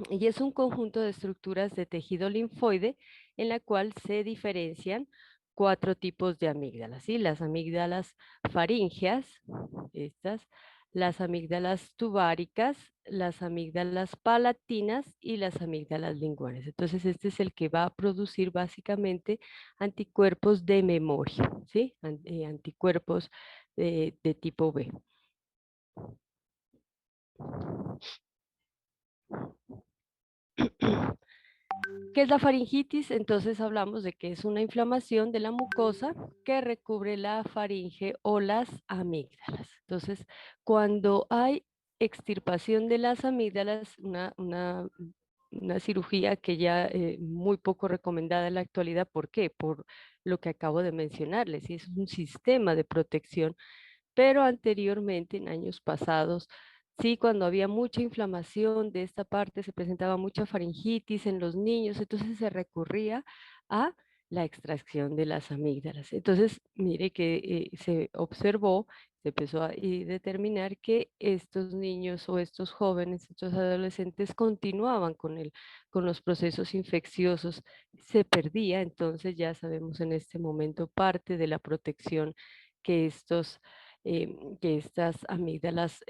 y es un conjunto de estructuras de tejido linfoide en la cual se diferencian cuatro tipos de amígdalas, ¿sí? Las amígdalas faríngeas, estas, las amígdalas tubáricas, las amígdalas palatinas y las amígdalas linguales. Entonces, este es el que va a producir básicamente anticuerpos de memoria, ¿sí? Anticuerpos de tipo B. ¿Qué es la faringitis? Entonces hablamos de que es una inflamación de la mucosa que recubre la faringe o las amígdalas. Entonces, cuando hay extirpación de las amígdalas, una cirugía que ya muy poco recomendada en la actualidad, ¿por qué? Por lo que acabo de mencionarles, y es un sistema de protección, pero anteriormente, en años pasados, sí, cuando había mucha inflamación de esta parte, se presentaba mucha faringitis en los niños, entonces se recurría a la extracción de las amígdalas. Entonces, mire que se observó, se empezó a determinar que estos niños o estos jóvenes, estos adolescentes continuaban con los procesos infecciosos, se perdía, entonces ya sabemos en este momento parte de la protección que que estas amígdalas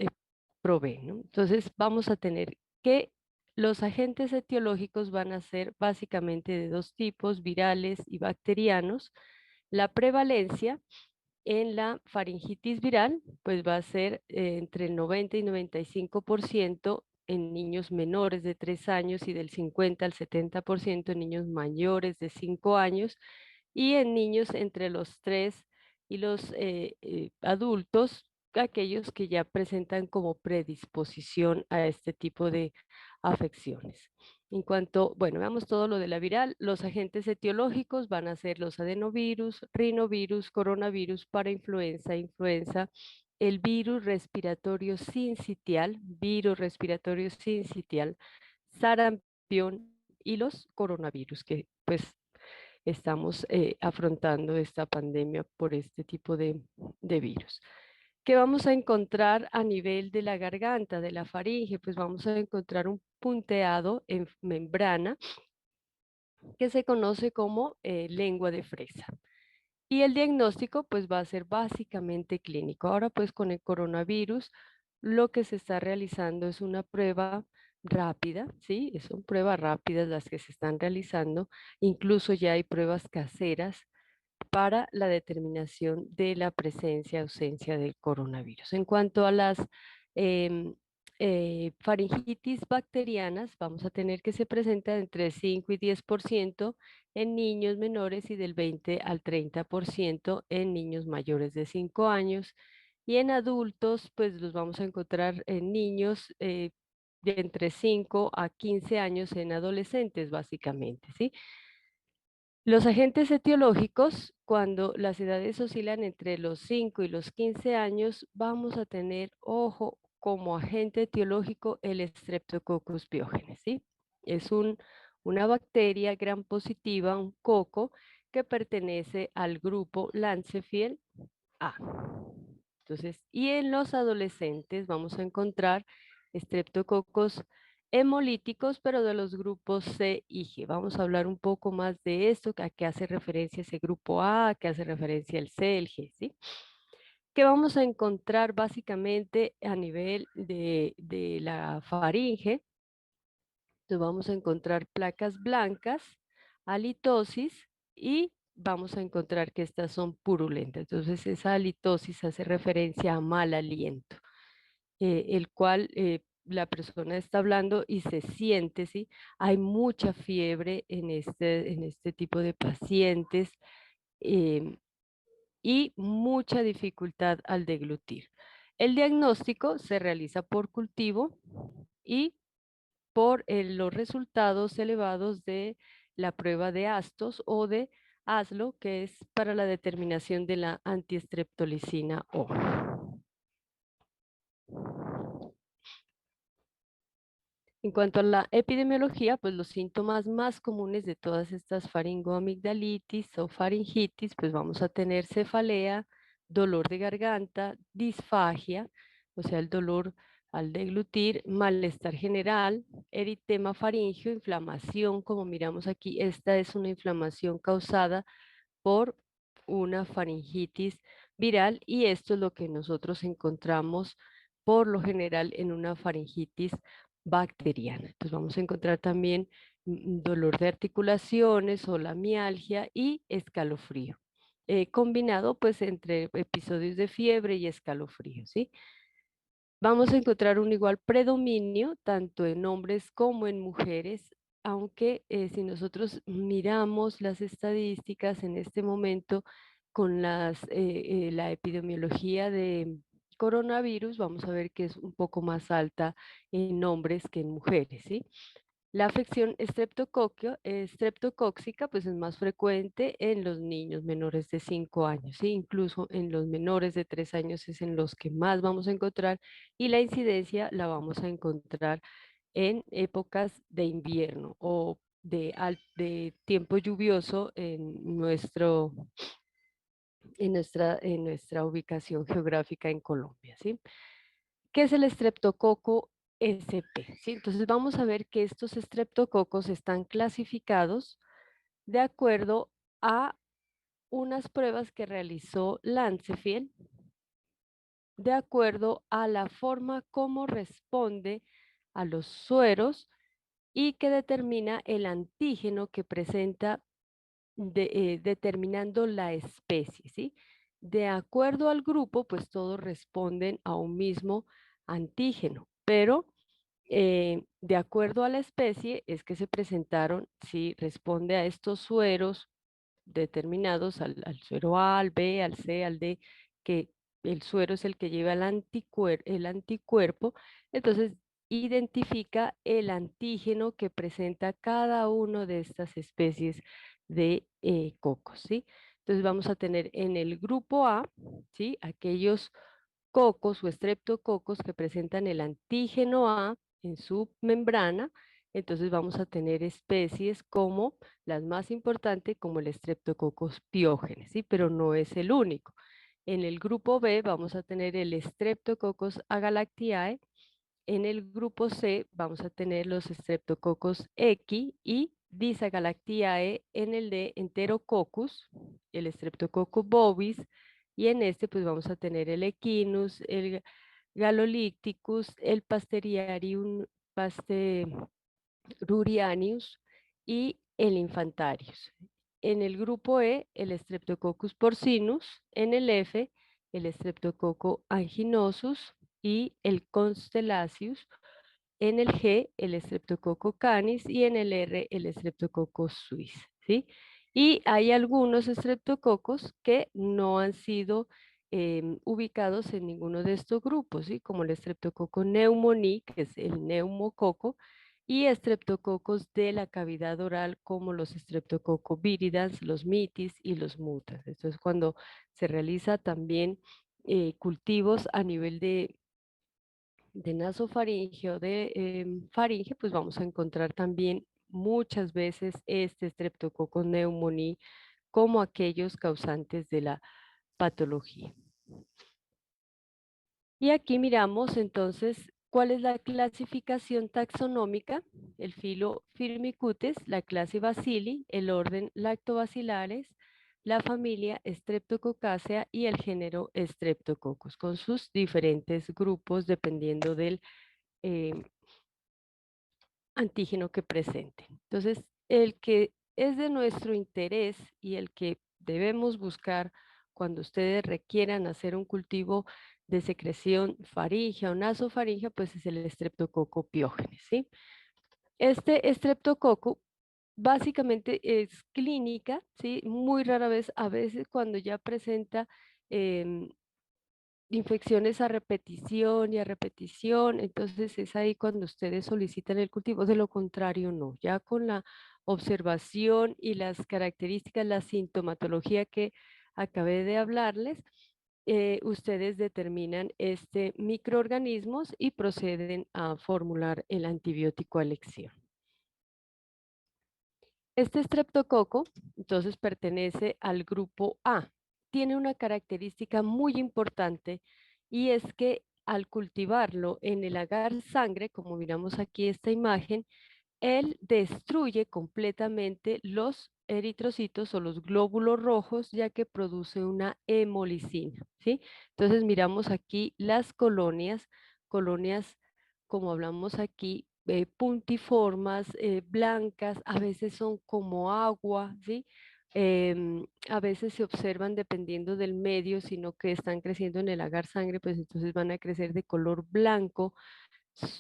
proveen, ¿no? Entonces vamos a tener que los agentes etiológicos van a ser básicamente de dos tipos, virales y bacterianos. La prevalencia en la faringitis viral, pues va a ser entre el 90 y 95% en niños menores de 3 años y del 50 al 70% en niños mayores de 5 años y en niños entre los 3 y los adultos, aquellos que ya presentan como predisposición a este tipo de afecciones. En cuanto, bueno, veamos todo lo de la viral, los agentes etiológicos van a ser los adenovirus, rinovirus, coronavirus, parainfluenza, influenza, el virus respiratorio sincitial, sarampión y los coronavirus, que pues estamos afrontando esta pandemia por este tipo de virus. ¿Qué vamos a encontrar a nivel de la garganta, de la faringe? Pues vamos a encontrar un punteado en membrana que se conoce como lengua de fresa. Y el diagnóstico pues va a ser básicamente clínico. Ahora pues con el coronavirus lo que se está realizando es una prueba rápida, ¿sí? Son pruebas rápidas las que se están realizando. Incluso ya hay pruebas caseras para la determinación de la presencia o ausencia del coronavirus. En cuanto a las em, faringitis bacterianas, vamos a tener que se presenta entre 5 y 10% en niños menores y del 20 al 30% en niños mayores de 5 años. Y en adultos, pues los vamos a encontrar en niños de entre 5 a 15 años en adolescentes, básicamente, ¿sí? Los agentes etiológicos, cuando las edades oscilan entre los 5 y los 15 años, vamos a tener, ojo, como agente etiológico el Streptococcus pyogenes, ¿sí? Es una bacteria gram positiva, un coco, que pertenece al grupo Lancefield A. Entonces, y en los adolescentes vamos a encontrar estreptococos hemolíticos, pero de los grupos C y G. Vamos a hablar un poco más de esto, a qué hace referencia ese grupo A, a qué hace referencia el C, el G, ¿sí? ¿Qué vamos a encontrar básicamente a nivel de la faringe? Entonces vamos a encontrar placas blancas, halitosis y vamos a encontrar que estas son purulentas. Entonces esa halitosis hace referencia a mal aliento, el cual la persona está hablando y se siente, ¿sí? Hay mucha fiebre en este tipo de pacientes em, y mucha dificultad al deglutir. El diagnóstico se realiza por cultivo y por los resultados elevados de la prueba de Astos o de ASLO, que es para la determinación de la antiestreptolicina O. En cuanto a la epidemiología, pues los síntomas más comunes de todas estas faringoamigdalitis o faringitis, pues vamos a tener cefalea, dolor de garganta, disfagia, o sea, el dolor al deglutir, malestar general, eritema faríngeo, inflamación, como miramos aquí, esta es una inflamación causada por una faringitis viral y esto es lo que nosotros encontramos por lo general en una faringitis bacteriana. Entonces vamos a encontrar también dolor de articulaciones o la mialgia y escalofrío, combinado pues entre episodios de fiebre y escalofrío, ¿sí? Vamos a encontrar un igual predominio tanto en hombres como en mujeres, aunque si nosotros miramos las estadísticas en este momento con la epidemiología de coronavirus, vamos a ver que es un poco más alta en hombres que en mujeres, ¿sí? La afección estreptocóxica pues es más frecuente en los niños menores de 5 años, ¿sí? Incluso en los menores de 3 años es en los que más vamos a encontrar y la incidencia la vamos a encontrar en épocas de invierno o de tiempo lluvioso en nuestra ubicación geográfica en Colombia, ¿sí? ¿Qué es el estreptococo SP? ¿Sí? Entonces vamos a ver que estos estreptococos están clasificados de acuerdo a unas pruebas que realizó Lancefield, de acuerdo a la forma como responde a los sueros y que determina el antígeno que presenta determinando la especie, ¿sí? De acuerdo al grupo, pues todos responden a un mismo antígeno, pero de acuerdo a la especie es que se presentaron si responde a estos sueros determinados al suero A, al B, al C, al D, que el suero es el que lleva el anticuerpo, entonces identifica el antígeno que presenta cada una de estas especies de cocos, ¿sí? Entonces vamos a tener en el grupo A, ¿sí? Aquellos cocos o estreptococos que presentan el antígeno A en su membrana, entonces vamos a tener especies como las más importantes, como el Streptococcus piógenes, ¿sí? Pero no es el único. En el grupo B vamos a tener el Streptococcus agalactiae, en el grupo C vamos a tener los Streptococcus equi y Disagalactiae, en el D Enterococcus, el Streptococcus bovis, y en este pues vamos a tener el Equinus, el Galolicticus, el Pasteriarius y el Infantarius. En el grupo E, el Streptococcus porcinus, en el F, el Streptococcus anginosus y el Constellaceus, en el G el Streptococcus canis y en el R el Streptococcus suis, ¿sí? Y hay algunos estreptococos que no han sido ubicados en ninguno de estos grupos, ¿sí? Como el Streptococcus pneumoniae, que es el neumococo, y estreptococos de la cavidad oral como los Streptococcus viridans, los mitis y los mutas. Esto es cuando se realiza también cultivos a nivel de nasofaringe o de faringe, pues vamos a encontrar también muchas veces este Streptococcus pneumoniae como aquellos causantes de la patología. Y aquí miramos entonces cuál es la clasificación taxonómica, el filo Firmicutes, la clase Bacilli, el orden Lactobacillus, la familia Streptococcaceae y el género Streptococcus, con sus diferentes grupos dependiendo del eh, antígeno que presente. Entonces, el que es de nuestro interés y el que debemos buscar cuando ustedes requieran hacer un cultivo de secreción faríngea o nasofaríngea, pues es el estreptococo piógenes, ¿sí? Este estreptococo básicamente es clínica, ¿sí? Muy rara vez, a veces cuando ya presenta infecciones a repetición y a repetición, entonces es ahí cuando ustedes solicitan el cultivo, de lo contrario no, ya con la observación y las características, la sintomatología que acabé de hablarles, ustedes determinan este microorganismos y proceden a formular el antibiótico a elección. Este estreptococo, entonces, pertenece al grupo A. Tiene una característica muy importante y es que al cultivarlo en el agar sangre, como miramos aquí esta imagen, él destruye completamente los eritrocitos o los glóbulos rojos, ya que produce una hemolicina, ¿sí? Entonces miramos aquí las colonias, como hablamos aquí, puntiformes, blancas, a veces son como agua, ¿sí? A veces se observan dependiendo del medio, sino que están creciendo en el agar sangre, pues entonces van a crecer de color blanco.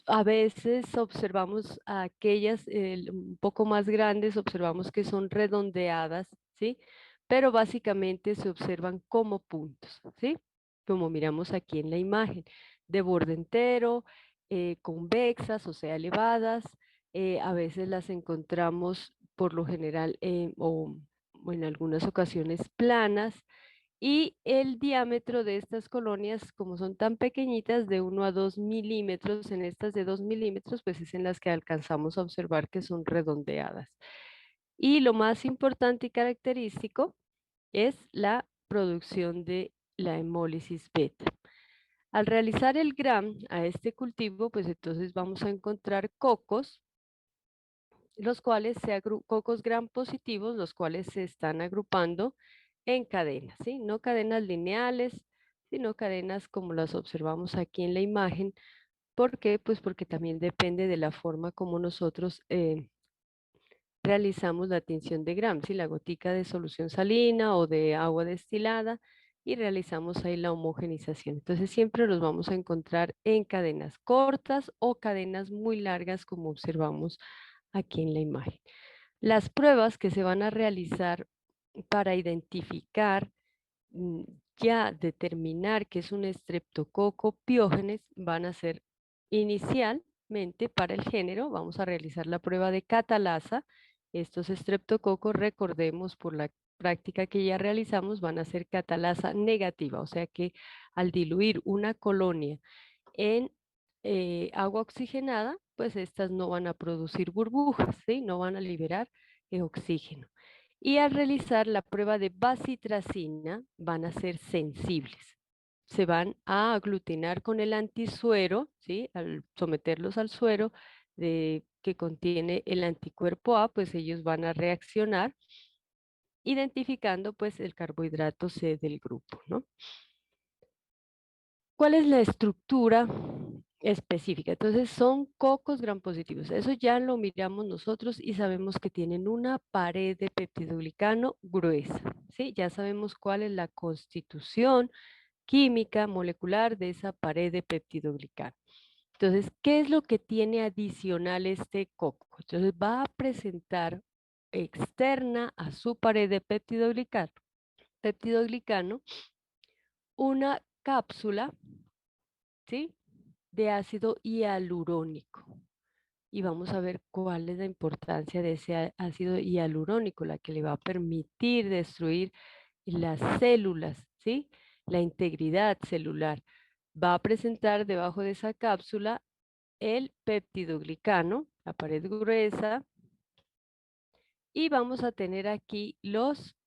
A veces observamos a aquellas un poco más grandes, observamos que son redondeadas, ¿sí? Pero básicamente se observan como puntos, ¿sí? Como miramos aquí en la imagen, de borde entero, convexas, o sea, elevadas. A veces las encontramos por lo general o en algunas ocasiones planas, y el diámetro de estas colonias, como son tan pequeñitas, de 1 a 2 milímetros, en estas de 2 milímetros, pues es en las que alcanzamos a observar que son redondeadas. Y lo más importante y característico es la producción de la hemólisis beta. Al realizar el GRAM a este cultivo, pues entonces vamos a encontrar cocos, los cuales cocos gram positivos, los cuales se están agrupando en cadenas, ¿sí? No cadenas lineales, sino cadenas como las observamos aquí en la imagen. ¿Por qué? Pues porque también depende de la forma como nosotros realizamos la tinción de Gram, ¿sí? La gotica de solución salina o de agua destilada, y realizamos ahí la homogenización. Entonces siempre los vamos a encontrar en cadenas cortas o cadenas muy largas, como observamos aquí en la imagen. Las pruebas que se van a realizar para identificar, mm, ya determinar que es un estreptococo piógenes, van a ser inicialmente para el género. Vamos a realizar la prueba de catalasa. Estos estreptococos, recordemos por la práctica que ya realizamos, van a ser catalasa negativa, o sea que al diluir una colonia en agua oxigenada, pues estas no van a producir burbujas, ¿sí? No van a liberar oxígeno. Y al realizar la prueba de bacitracina van a ser sensibles. Se van a aglutinar con el antisuero, ¿sí? Al someterlos al suero que contiene el anticuerpo A, pues ellos van a reaccionar identificando pues el carbohidrato C del grupo, ¿no? ¿Cuál es la estructura específica? Entonces son cocos gram positivos. Eso ya lo miramos nosotros y sabemos que tienen una pared de peptidoglicano gruesa, ¿sí? Ya sabemos cuál es la constitución química molecular de esa pared de peptidoglicano. Entonces, ¿qué es lo que tiene adicional este coco? Entonces va a presentar externa a su pared de peptidoglicano una cápsula, ¿sí? De ácido hialurónico. Y vamos a ver cuál es la importancia de ese ácido hialurónico, la que le va a permitir destruir las células, ¿sí? La integridad celular. Va a presentar debajo de esa cápsula el peptidoglicano, la pared gruesa, y vamos a tener aquí los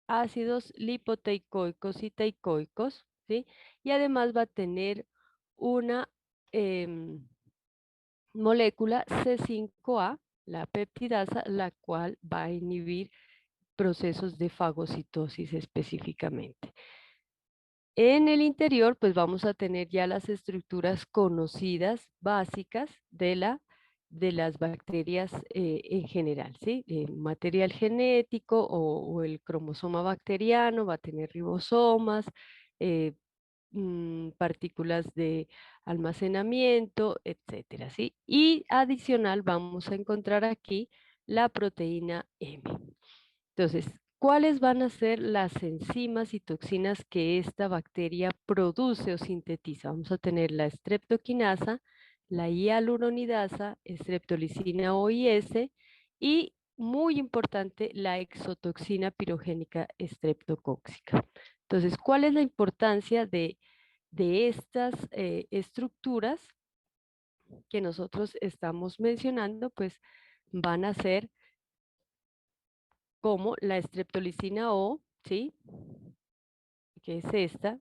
ácidos lipoteicoicos y teicoicos, ¿sí? Y además va a tener una molécula C5A, la peptidasa, la cual va a inhibir procesos de fagocitosis específicamente. En el interior, pues vamos a tener ya las estructuras conocidas básicas de las bacterias en general, ¿sí? El material genético o el cromosoma bacteriano va a tener ribosomas, eh, partículas de almacenamiento, etcétera, ¿sí? Y adicional vamos a encontrar aquí la proteína M. Entonces, ¿cuáles van a ser las enzimas y toxinas que esta bacteria produce o sintetiza? Vamos a tener la streptokinasa, la hialuronidasa, streptolicina OIS y, muy importante, la exotoxina pirogénica estreptocóxica. Entonces, ¿cuál es la importancia de estas estructuras que nosotros estamos mencionando? Pues van a ser como la streptolicina O, ¿sí? Que es esta,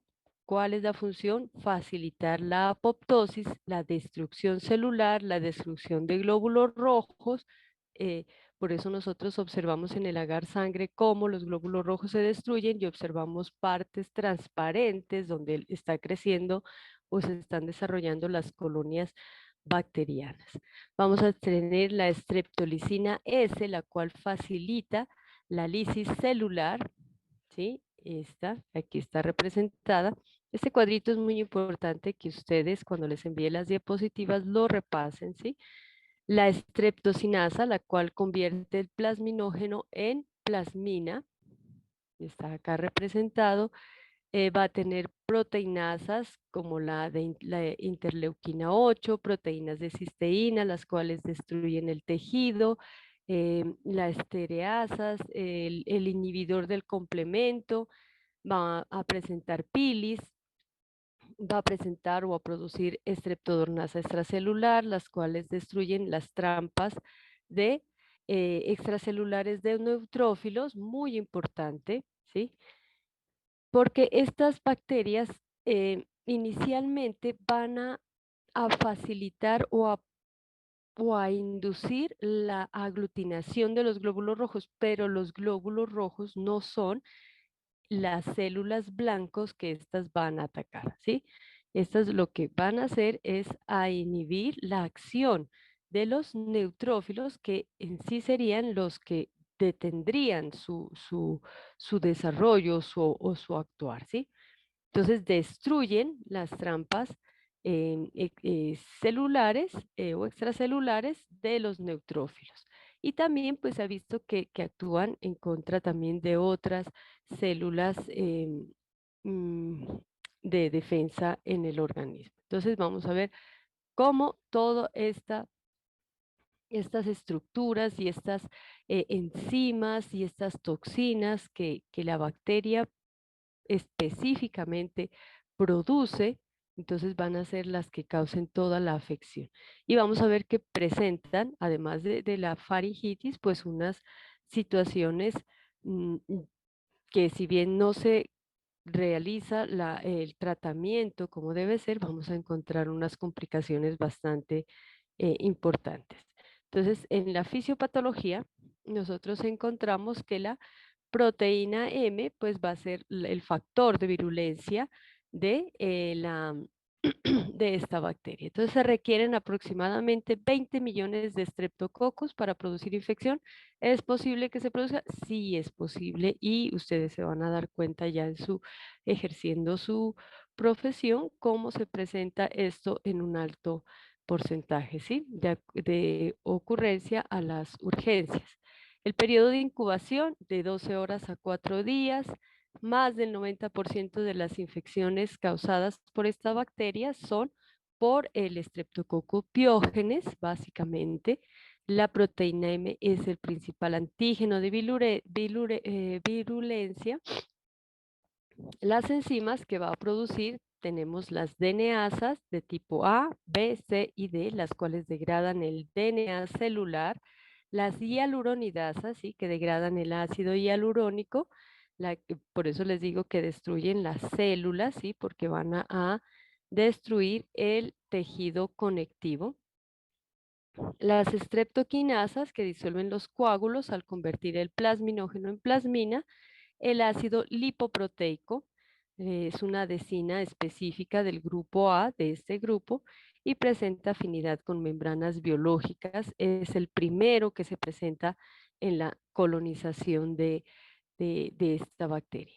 ¿Cuál es la función? Facilitar la apoptosis, la destrucción celular, la destrucción de glóbulos rojos. eh, por eso nosotros observamos en el agar sangre cómo los glóbulos rojos se destruyen y observamos partes transparentes donde está creciendo o se están desarrollando las colonias bacterianas. Vamos a tener la streptolicina S, la cual facilita la lisis celular, ¿sí? Aquí está representada. Este cuadrito es muy importante que ustedes cuando les envíe las diapositivas lo repasen, ¿sí? La estreptocinasa, la cual convierte el plasminógeno en plasmina, está acá representado. Va a tener proteinasas como la interleuquina 8, proteínas de cisteína, las cuales destruyen el tejido, las estereasas, el inhibidor del complemento, va a presentar pilis, va a presentar o a producir estreptodornasa extracelular, las cuales destruyen las trampas de extracelulares de neutrófilos, muy importante, ¿sí? Porque estas bacterias inicialmente van a facilitar o a inducir la aglutinación de los glóbulos rojos, pero los glóbulos rojos no son las células blancos que estas van a atacar, ¿sí? Estas lo que van a hacer es a inhibir la acción de los neutrófilos que en sí serían los que detendrían su desarrollo o su actuar, ¿sí? Entonces destruyen las trampas celulares o extracelulares de los neutrófilos. Y también pues se ha visto que actúan en contra también de otras células mm, de defensa en el organismo. Entonces vamos a ver cómo todas estas estructuras y estas enzimas y estas toxinas que la bacteria específicamente produce, entonces van a ser las que causen toda la afección. Y vamos a ver que presentan, además de la faringitis, pues unas situaciones que si bien no se realiza el tratamiento como debe ser, vamos a encontrar unas complicaciones bastante importantes. Entonces, en la fisiopatología, nosotros encontramos que la proteína M, pues va a ser el factor de virulencia de, de esta bacteria. Entonces se requieren aproximadamente 20 millones de estreptococos para producir infección. ¿Es posible que se produzca? Sí, es posible y ustedes se van a dar cuenta ya ejerciendo su profesión, cómo se presenta esto en un alto porcentaje, ¿sí? De ocurrencia a las urgencias. El periodo de incubación de 12 horas a 4 días, más del 90% de las infecciones causadas por esta bacteria son por el Streptococcus pyogenes, básicamente. La proteína M es el principal antígeno de virulencia. Las enzimas que va a producir, tenemos las DNAsas de tipo A, B, C y D, las cuales degradan el DNA celular, las hialuronidasas, ¿sí? Que degradan el ácido hialurónico, por eso les digo que destruyen las células, ¿sí? Porque van a destruir el tejido conectivo. Las estreptoquinasas que disuelven los coágulos al convertir el plasminógeno en plasmina, el ácido lipoproteico es una adesina específica del grupo A de este grupo y presenta afinidad con membranas biológicas. Es el primero que se presenta en la colonización de esta bacteria.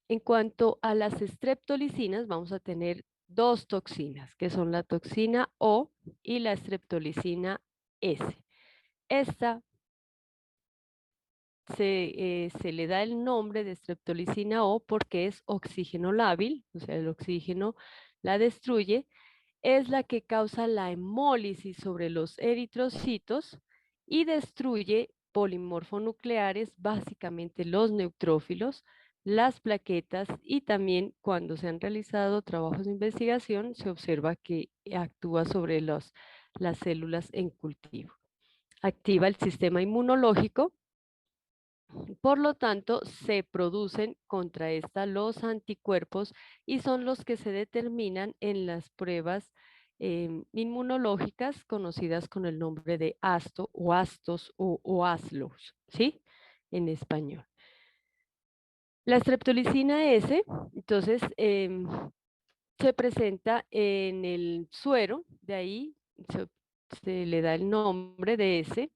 En cuanto a las streptolicinas, vamos a tener dos toxinas, que son la toxina O y la streptolicina S. Esta se le da el nombre de streptolicina O porque es oxígeno lábil, o sea, el oxígeno la destruye, es la que causa la hemólisis sobre los eritrocitos y destruye polimorfonucleares, básicamente los neutrófilos, las plaquetas y también cuando se han realizado trabajos de investigación se observa que actúa sobre las células en cultivo. Activa el sistema inmunológico Por lo tanto, se producen contra esta los anticuerpos y son los que se determinan en las pruebas inmunológicas conocidas con el nombre de ASTO o ASTOS o ASLOS, ¿sí? En español. La streptolicina S, entonces, se presenta en el suero, de ahí se, se le da el nombre de S,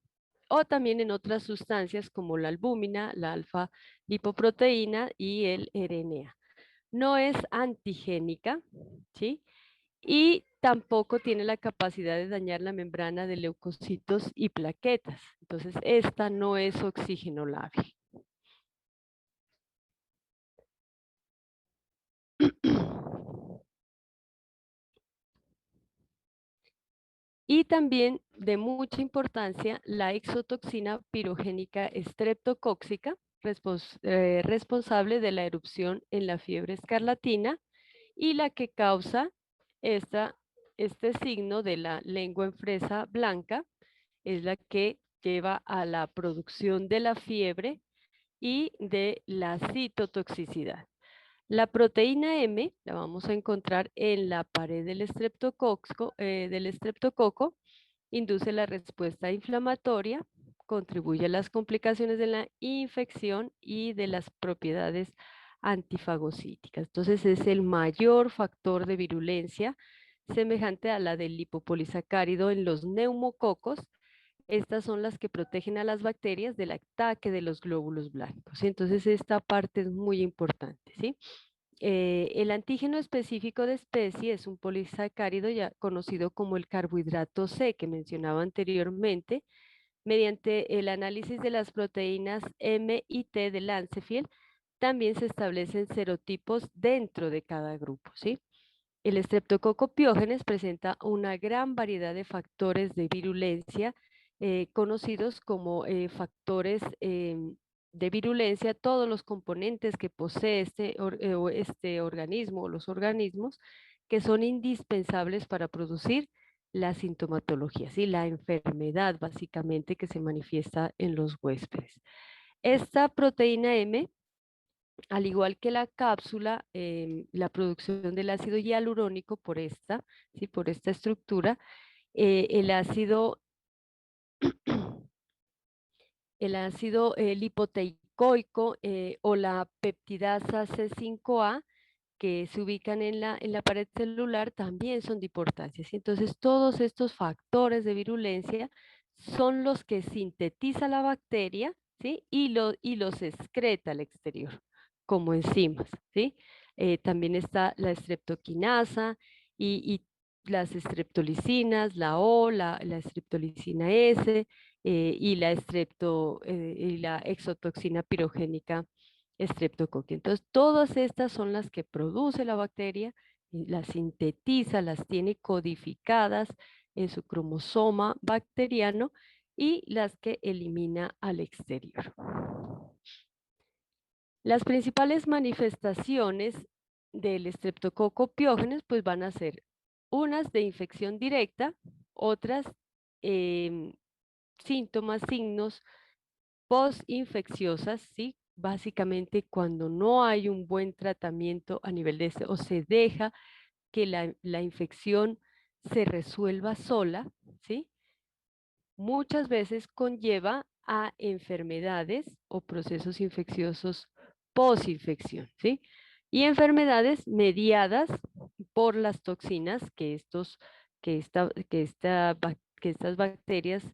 o también en otras sustancias como la albúmina, la alfa lipoproteína y el RNA. No es antigénica, ¿sí? Y tampoco tiene la capacidad de dañar la membrana de leucocitos y plaquetas. Entonces, esta no es oxigenolable. Y también de mucha importancia la exotoxina pirogénica estreptocóxica, responsable de la erupción en la fiebre escarlatina y la que causa esta, este signo de la lengua en fresa blanca, es la que lleva a la producción de la fiebre y de la citotoxicidad. La proteína M la vamos a encontrar en la pared del estreptococo, induce la respuesta inflamatoria, contribuye a las complicaciones de la infección y de las propiedades antifagocíticas. Entonces es el mayor factor de virulencia, semejante a la del lipopolisacárido en los neumococos. Estas son las que protegen a las bacterias del ataque de los glóbulos blancos. Entonces esta parte es muy importante, ¿sí? El antígeno específico de especie es un polisacárido ya conocido como el carbohidrato C que mencionaba anteriormente. Mediante el análisis de las proteínas M y T de Lancefield, también se establecen serotipos dentro de cada grupo, ¿sí? El Streptococcus pyogenes presenta una gran variedad de factores de virulencia conocidos como factores de virulencia, todos los componentes que posee este organismo o los organismos que son indispensables para producir la sintomatología, ¿sí? La enfermedad básicamente que se manifiesta en los huéspedes. Esta proteína M, al igual que la cápsula, la producción del ácido hialurónico ¿sí? Por esta estructura, el ácido, el ácido lipoteicoico o la peptidasa C5A que se ubican en la pared celular también son de importancia, ¿sí? Entonces, todos estos factores de virulencia son los que sintetiza la bacteria, ¿sí? Y los excreta al exterior, como enzimas, ¿sí? También está la streptokinasa y las streptolicinas, la O, la streptolicina S y la exotoxina pirogénica Streptococcus. Entonces, todas estas son las que produce la bacteria, y las sintetiza, las tiene codificadas en su cromosoma bacteriano y las que elimina al exterior. Las principales manifestaciones del estreptococo piógenes pues van a ser unas de infección directa, otras em, síntomas, signos postinfecciosas, ¿sí? Básicamente cuando no hay un buen tratamiento a nivel de o se deja que la infección se resuelva sola, ¿sí? Muchas veces conlleva a enfermedades o procesos infecciosos posinfección, ¿sí? Y enfermedades mediadas por las toxinas que estas bacterias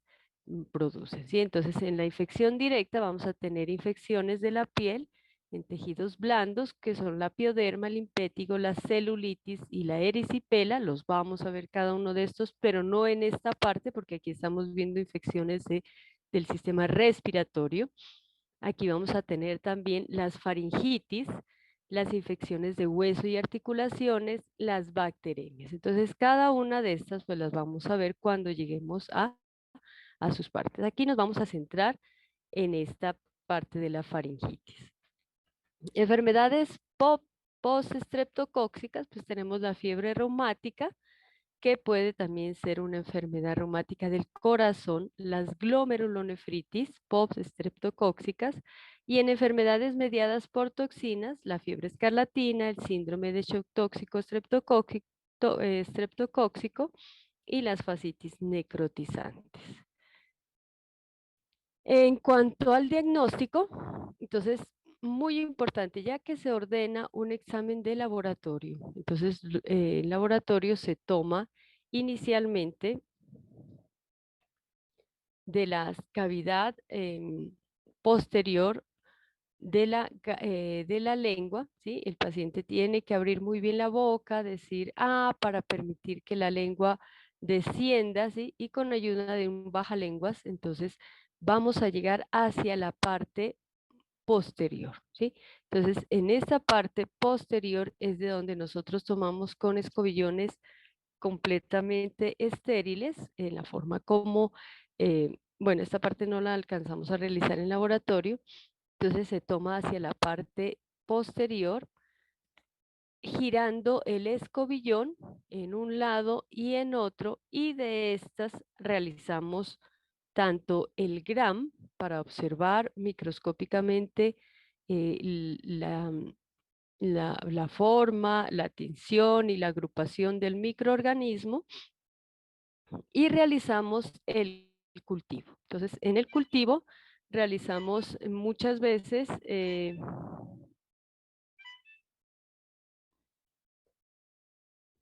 producen, ¿sí? Entonces, en la infección directa vamos a tener infecciones de la piel en tejidos blandos, que son la pioderma, el impétigo, la celulitis y la erisipela. Los vamos a ver cada uno de estos, pero no en esta parte, porque aquí estamos viendo infecciones del sistema respiratorio. Aquí vamos a tener también las faringitis, las infecciones de hueso y articulaciones, las bacteremias. Entonces, cada una de estas, pues las vamos a ver cuando lleguemos a sus partes. Aquí nos vamos a centrar en esta parte de la faringitis. Enfermedades post-estreptocóxicas, pues tenemos la fiebre reumática, que puede también ser una enfermedad reumática del corazón, las glomerulonefritis, POPs estreptocóxicas, y en enfermedades mediadas por toxinas, la fiebre escarlatina, el síndrome de shock tóxico estreptocóxico y las fascitis necrotizantes. En cuanto al diagnóstico, entonces, muy importante, ya que se ordena un examen de laboratorio. Entonces, el laboratorio se toma inicialmente de la cavidad posterior de la lengua, ¿sí? El paciente tiene que abrir muy bien la boca, decir para permitir que la lengua descienda, ¿sí? Y con ayuda de un bajalenguas, entonces vamos a llegar hacia la parte posterior, ¿sí? Entonces, en esta parte posterior es de donde nosotros tomamos con escobillones completamente estériles, en la forma como, bueno, esta parte no la alcanzamos a realizar en laboratorio, entonces se toma hacia la parte posterior, girando el escobillón en un lado y en otro, y de estas realizamos tanto el gram para observar microscópicamente la forma, la tensión y la agrupación del microorganismo, y realizamos el cultivo. Entonces, en el cultivo realizamos muchas veces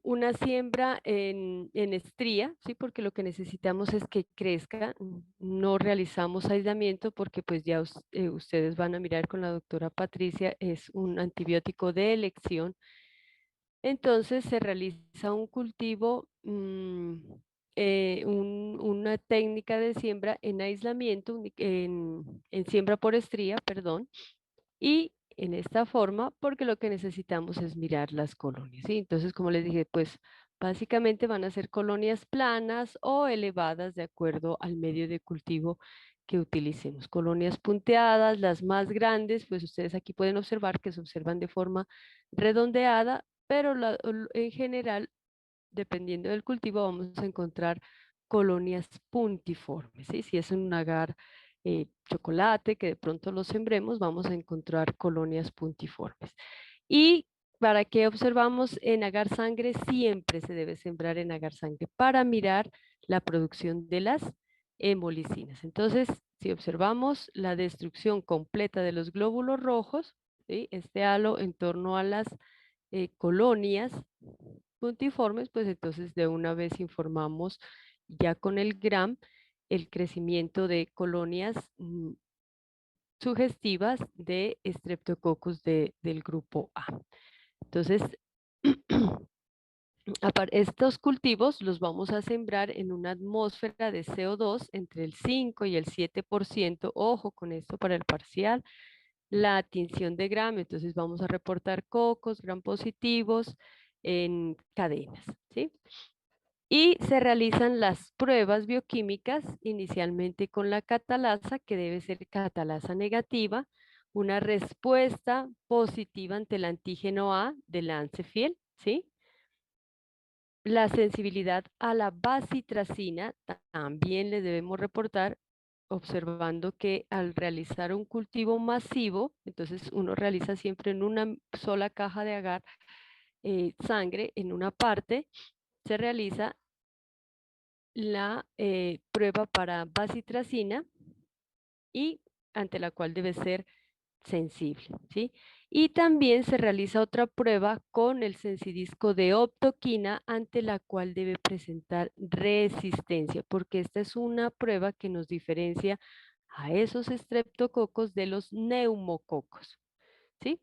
una siembra en estría, ¿sí? Porque lo que necesitamos es que crezca. No realizamos aislamiento porque pues ya ustedes van a mirar con la doctora Patricia, es un antibiótico de elección. Entonces se realiza un cultivo, una técnica de siembra en aislamiento, en siembra por estría, perdón, y en esta forma, porque lo que necesitamos es mirar las colonias, ¿sí? Entonces, como les dije, pues básicamente van a ser colonias planas o elevadas de acuerdo al medio de cultivo que utilicemos. Colonias punteadas, las más grandes, pues ustedes aquí pueden observar que se observan de forma redondeada, pero en general, dependiendo del cultivo, vamos a encontrar colonias puntiformes, ¿sí? Si es un agar chocolate, que de pronto lo sembremos, vamos a encontrar colonias puntiformes. ¿Y para qué observamos en agar sangre? Siempre se debe sembrar en agar sangre para mirar la producción de las hemolicinas. Entonces, si observamos la destrucción completa de los glóbulos rojos, ¿sí? Este halo en torno a las colonias puntiformes, pues entonces de una vez informamos ya con el GRAM el crecimiento de colonias sugestivas de Streptococcus del grupo A. Entonces, estos cultivos los vamos a sembrar en una atmósfera de CO2 entre el 5 y el 7%. Ojo con esto para el parcial. La tinción de gram, entonces vamos a reportar cocos, gram positivos en cadenas, ¿sí? Y se realizan las pruebas bioquímicas inicialmente con la catalasa, que debe ser catalasa negativa, una respuesta positiva ante el antígeno A del Lancefiel, ¿sí? La sensibilidad a la bacitracina también le debemos reportar, observando que al realizar un cultivo masivo, entonces uno realiza siempre en una sola caja de agar sangre en una parte, se realiza la prueba para bacitracina y ante la cual debe ser sensible, ¿sí? Y también se realiza otra prueba con el sensidisco de optoquina ante la cual debe presentar resistencia, porque esta es una prueba que nos diferencia a esos estreptococos de los neumococos, ¿sí?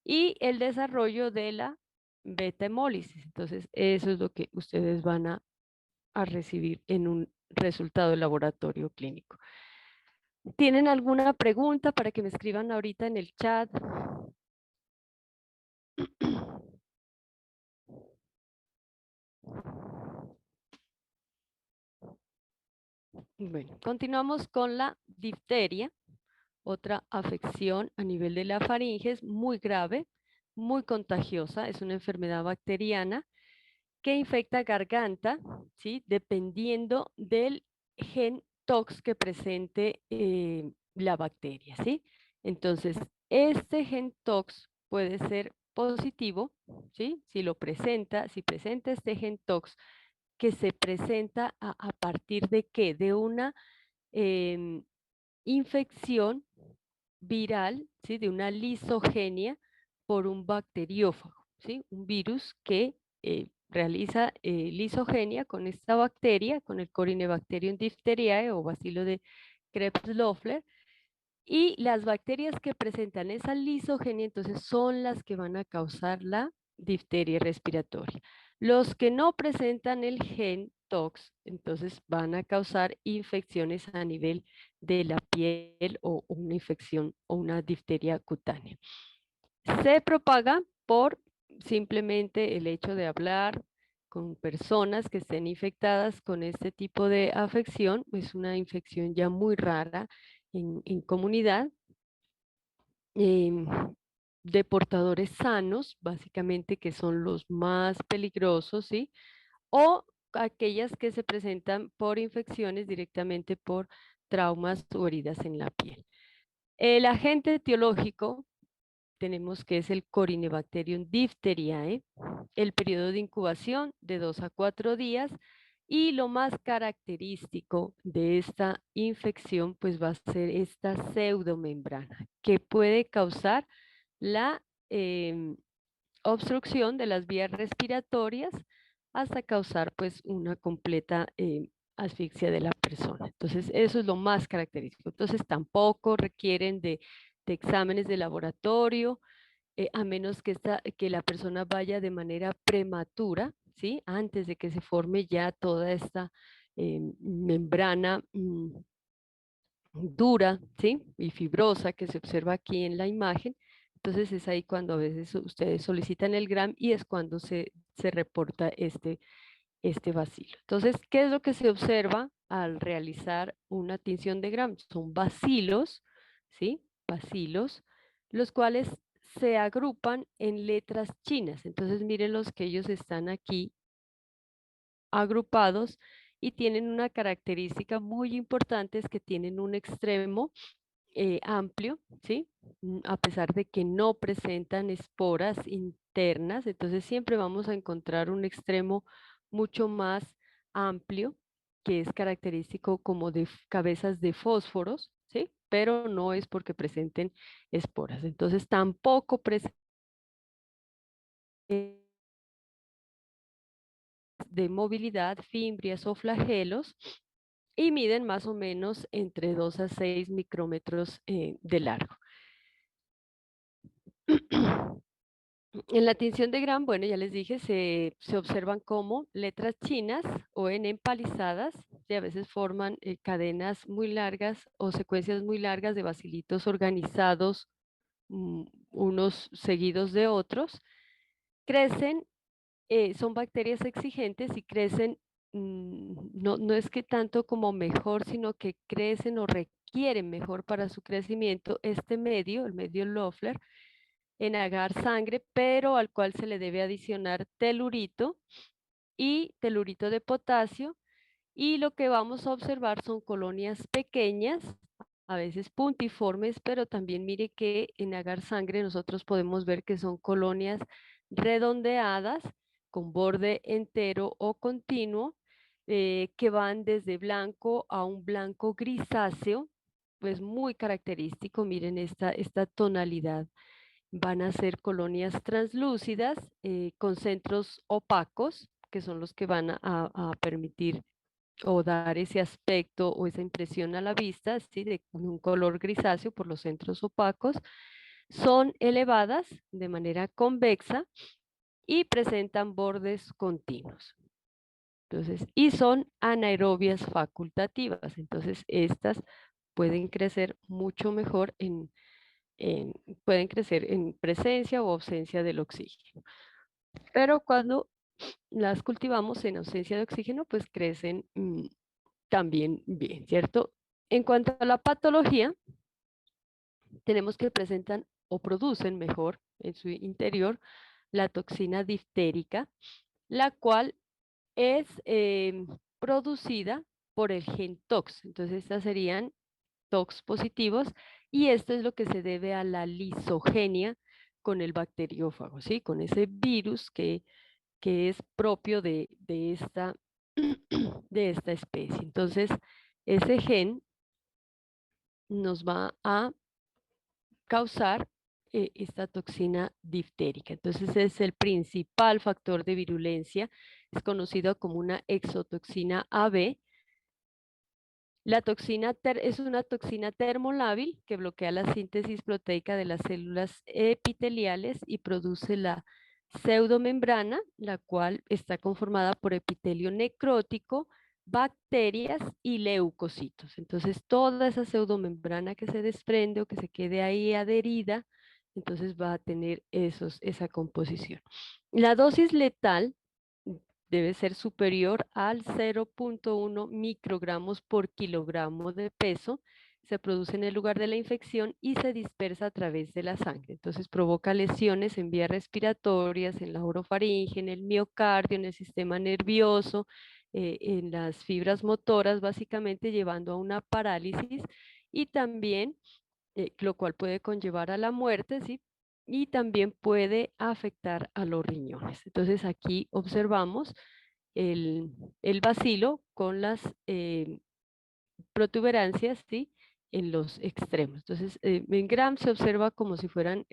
Y el desarrollo de la beta hemólisis. Entonces, eso es lo que ustedes van a recibir en un resultado de laboratorio clínico. ¿Tienen alguna pregunta para que me escriban ahorita en el chat? Bueno, continuamos con la difteria, otra afección a nivel de la faringe, muy grave, muy contagiosa, es una enfermedad bacteriana que infecta garganta, ¿sí? Dependiendo del gen tox que presente la bacteria, ¿sí? Entonces, este gen tox puede ser positivo, ¿sí? Si presenta este gen tox que se presenta a partir de qué? De una em, infección viral, ¿sí? De una lisogenia por un bacteriófago, ¿sí? Un virus que realiza lisogenia con esta bacteria, con el Corynebacterium diphtheriae o bacilo de Krebs-Loeffler, y las bacterias que presentan esa lisogenia, entonces son las que van a causar la difteria respiratoria. Los que no presentan el gen TOX, entonces van a causar infecciones a nivel de la piel o una infección o una difteria cutánea. Se propaga por simplemente el hecho de hablar con personas que estén infectadas con este tipo de afección. Es una infección ya muy rara en comunidad, em, de portadores sanos, básicamente que son los más peligrosos, ¿sí? O aquellas que se presentan por infecciones directamente por traumas o heridas en la piel. El agente etiológico tenemos que es el Corynebacterium diphtheriae, el periodo de incubación de 2 a 4 días, y lo más característico de esta infección pues va a ser esta pseudomembrana que puede causar la obstrucción de las vías respiratorias hasta causar pues una completa asfixia de la persona. Entonces eso es lo más característico. Entonces tampoco requieren de exámenes de laboratorio, a menos que la persona vaya de manera prematura, ¿sí? Antes de que se forme ya toda esta membrana dura, ¿sí? Y fibrosa que se observa aquí en la imagen. Entonces es ahí cuando a veces ustedes solicitan el GRAM y es cuando se reporta este bacilo. Entonces, ¿qué es lo que se observa al realizar una tinción de Gram? Son bacilos, ¿sí? Bacilos, los cuales se agrupan en letras chinas. Entonces, miren los que ellos están aquí agrupados y tienen una característica muy importante, es que tienen un extremo amplio, ¿sí? A pesar de que no presentan esporas internas, entonces siempre vamos a encontrar un extremo mucho más amplio, que es característico como de cabezas de fósforos, ¿sí? Pero no es porque presenten esporas. Entonces tampoco presentan de movilidad, fimbrias o flagelos, y miden más o menos entre 2 a 6 micrómetros de largo. En la tinción de Gram, bueno, ya les dije, se observan como letras chinas o en empalizadas, que a veces forman cadenas muy largas o secuencias muy largas de bacilitos organizados, unos seguidos de otros. Crecen, son bacterias exigentes y crecen, no es que tanto como mejor, sino que crecen o requieren mejor para su crecimiento este medio, el medio Loeffler, en agar sangre, pero al cual se le debe adicionar telurito y telurito de potasio. Y lo que vamos a observar son colonias pequeñas, a veces puntiformes, pero también mire que en agar sangre nosotros podemos ver que son colonias redondeadas con borde entero o continuo, que van desde blanco a un blanco grisáceo, pues muy característico. Miren esta tonalidad. Van a ser colonias translúcidas con centros opacos, que son los que van a permitir o dar ese aspecto o esa impresión a la vista, ¿sí? De un color grisáceo por los centros opacos. Son elevadas de manera convexa y presentan bordes continuos. Entonces, y son anaerobias facultativas. Entonces, estas pueden crecer mucho mejor pueden crecer en presencia o ausencia del oxígeno. Pero cuando las cultivamos en ausencia de oxígeno, pues crecen también bien, ¿cierto? En cuanto a la patología, tenemos que presentan o producen mejor en su interior la toxina diftérica, la cual es producida por el gen TOX. Entonces, estas serían TOX positivos y esto es lo que se debe a la lisogenia con el bacteriófago, ¿sí? Con ese virus que es propio de esta especie. Entonces, ese gen nos va a causar esta toxina diftérica. Entonces, es el principal factor de virulencia. Es conocido como una exotoxina AB. La toxina es una toxina termolábil que bloquea la síntesis proteica de las células epiteliales y produce la pseudomembrana, la cual está conformada por epitelio necrótico, bacterias y leucocitos. Entonces, toda esa pseudomembrana que se desprende o que se quede ahí adherida, entonces va a tener esa composición. La dosis letal debe ser superior al 0,1 microgramos por kilogramo de peso. Se produce en el lugar de la infección y se dispersa a través de la sangre. Entonces provoca lesiones en vías respiratorias, en la orofaringe, en el miocardio, en el sistema nervioso, en las fibras motoras, básicamente llevando a una parálisis y también lo cual puede conllevar a la muerte, ¿sí? Y también puede afectar a los riñones. Entonces aquí observamos el, el bacilo con las protuberancias, ¿sí? En los extremos. Entonces, en Gram se observa como si fueran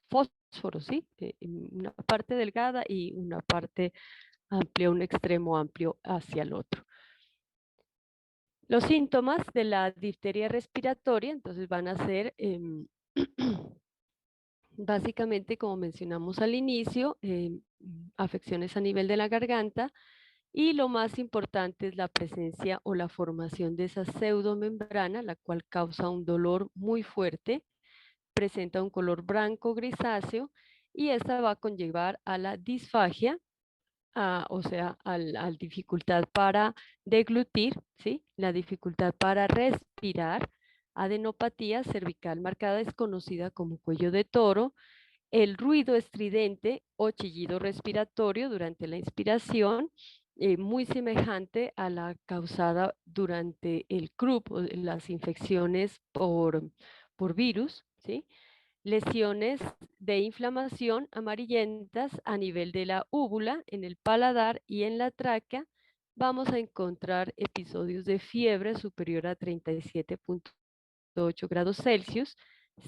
fósforos, ¿sí? Una parte delgada y una parte amplia, un extremo amplio hacia el otro. Los síntomas de la difteria respiratoria, entonces van a ser básicamente, como mencionamos al inicio, afecciones a nivel de la garganta y lo más importante es la presencia o la formación de esa pseudomembrana, la cual causa un dolor muy fuerte, presenta un color blanco grisáceo y esta va a conllevar a la disfagia, o sea, a la dificultad para deglutir, ¿sí? La dificultad para respirar, adenopatía cervical marcada es conocida como cuello de toro, el ruido estridente o chillido respiratorio durante la inspiración, muy semejante a la causada durante el croup, o las infecciones por virus, ¿sí? Lesiones de inflamación amarillentas a nivel de la úvula, en el paladar y en la tráquea. Vamos a encontrar episodios de fiebre superior a 37,8 grados Celsius,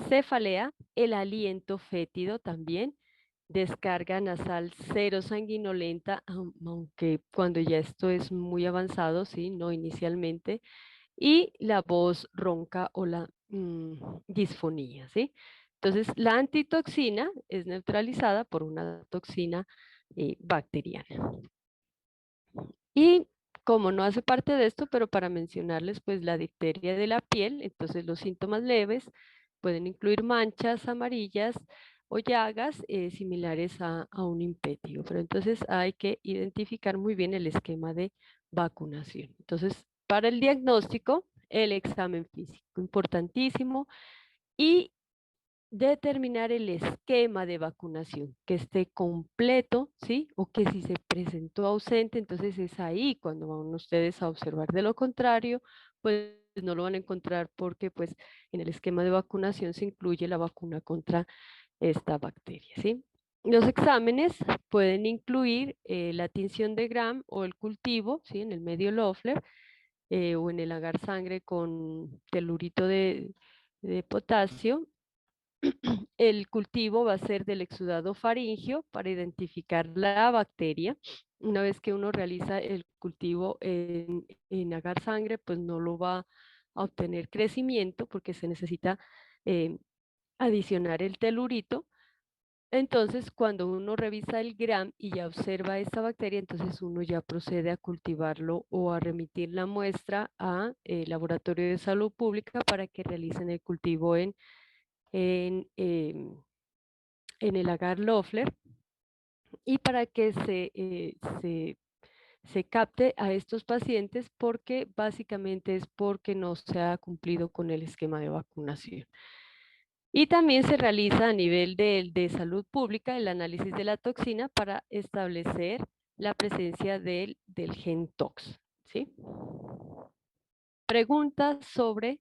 cefalea, el aliento fétido también, descarga nasal cero sanguinolenta, aunque cuando ya esto es muy avanzado, sí, no inicialmente, y la voz ronca o la disfonía, ¿sí? Entonces, la antitoxina es neutralizada por una toxina bacteriana. Y como no hace parte de esto, pero para mencionarles, pues la difteria de la piel, entonces los síntomas leves pueden incluir manchas amarillas o llagas similares a un impétigo, pero entonces hay que identificar muy bien el esquema de vacunación. Entonces, para el diagnóstico, el examen físico, importantísimo, y determinar el esquema de vacunación, que esté completo, ¿sí? O que si se presentó ausente, entonces es ahí cuando van ustedes a observar. De lo contrario, pues no lo van a encontrar porque pues en el esquema de vacunación se incluye la vacuna contra esta bacteria, ¿sí? Los exámenes pueden incluir la tinción de Gram o el cultivo, ¿sí? En el medio Loeffler o en el agar sangre con telurito de potasio. El cultivo va a ser del exudado faríngeo para identificar la bacteria. Una vez que uno realiza el cultivo en agar sangre, pues no lo va a obtener crecimiento porque se necesita eh, adicionar el telurito. Entonces, cuando uno revisa el gram y ya observa esta bacteria, entonces uno ya procede a cultivarlo o a remitir la muestra a laboratorio de salud pública para que realicen el cultivo en, em, en el agar Loeffler y para que se capte a estos pacientes porque básicamente es porque no se ha cumplido con el esquema de vacunación. Y también se realiza a nivel de salud pública el análisis de la toxina para establecer la presencia del gen TOX, ¿sí? Preguntas sobre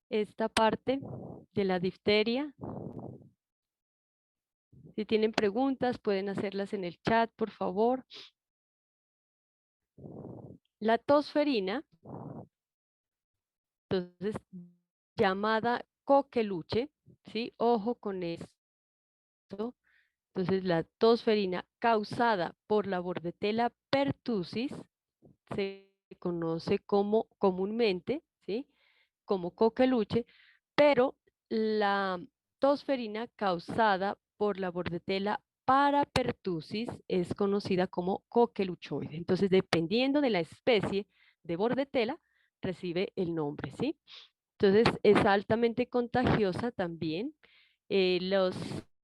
esta parte de la difteria. Si tienen preguntas, pueden hacerlas en el chat, por favor. La tosferina, entonces, llamada coqueluche, ¿sí? Ojo con esto. Entonces, la tosferina causada por la Bordetella pertussis se conoce como comúnmente, ¿sí? Como coqueluche, pero la tosferina causada por la Bordetella parapertussis es conocida como coqueluchoide. Entonces, dependiendo de la especie de Bordetella, recibe el nombre, ¿sí? Entonces, es altamente contagiosa también. Los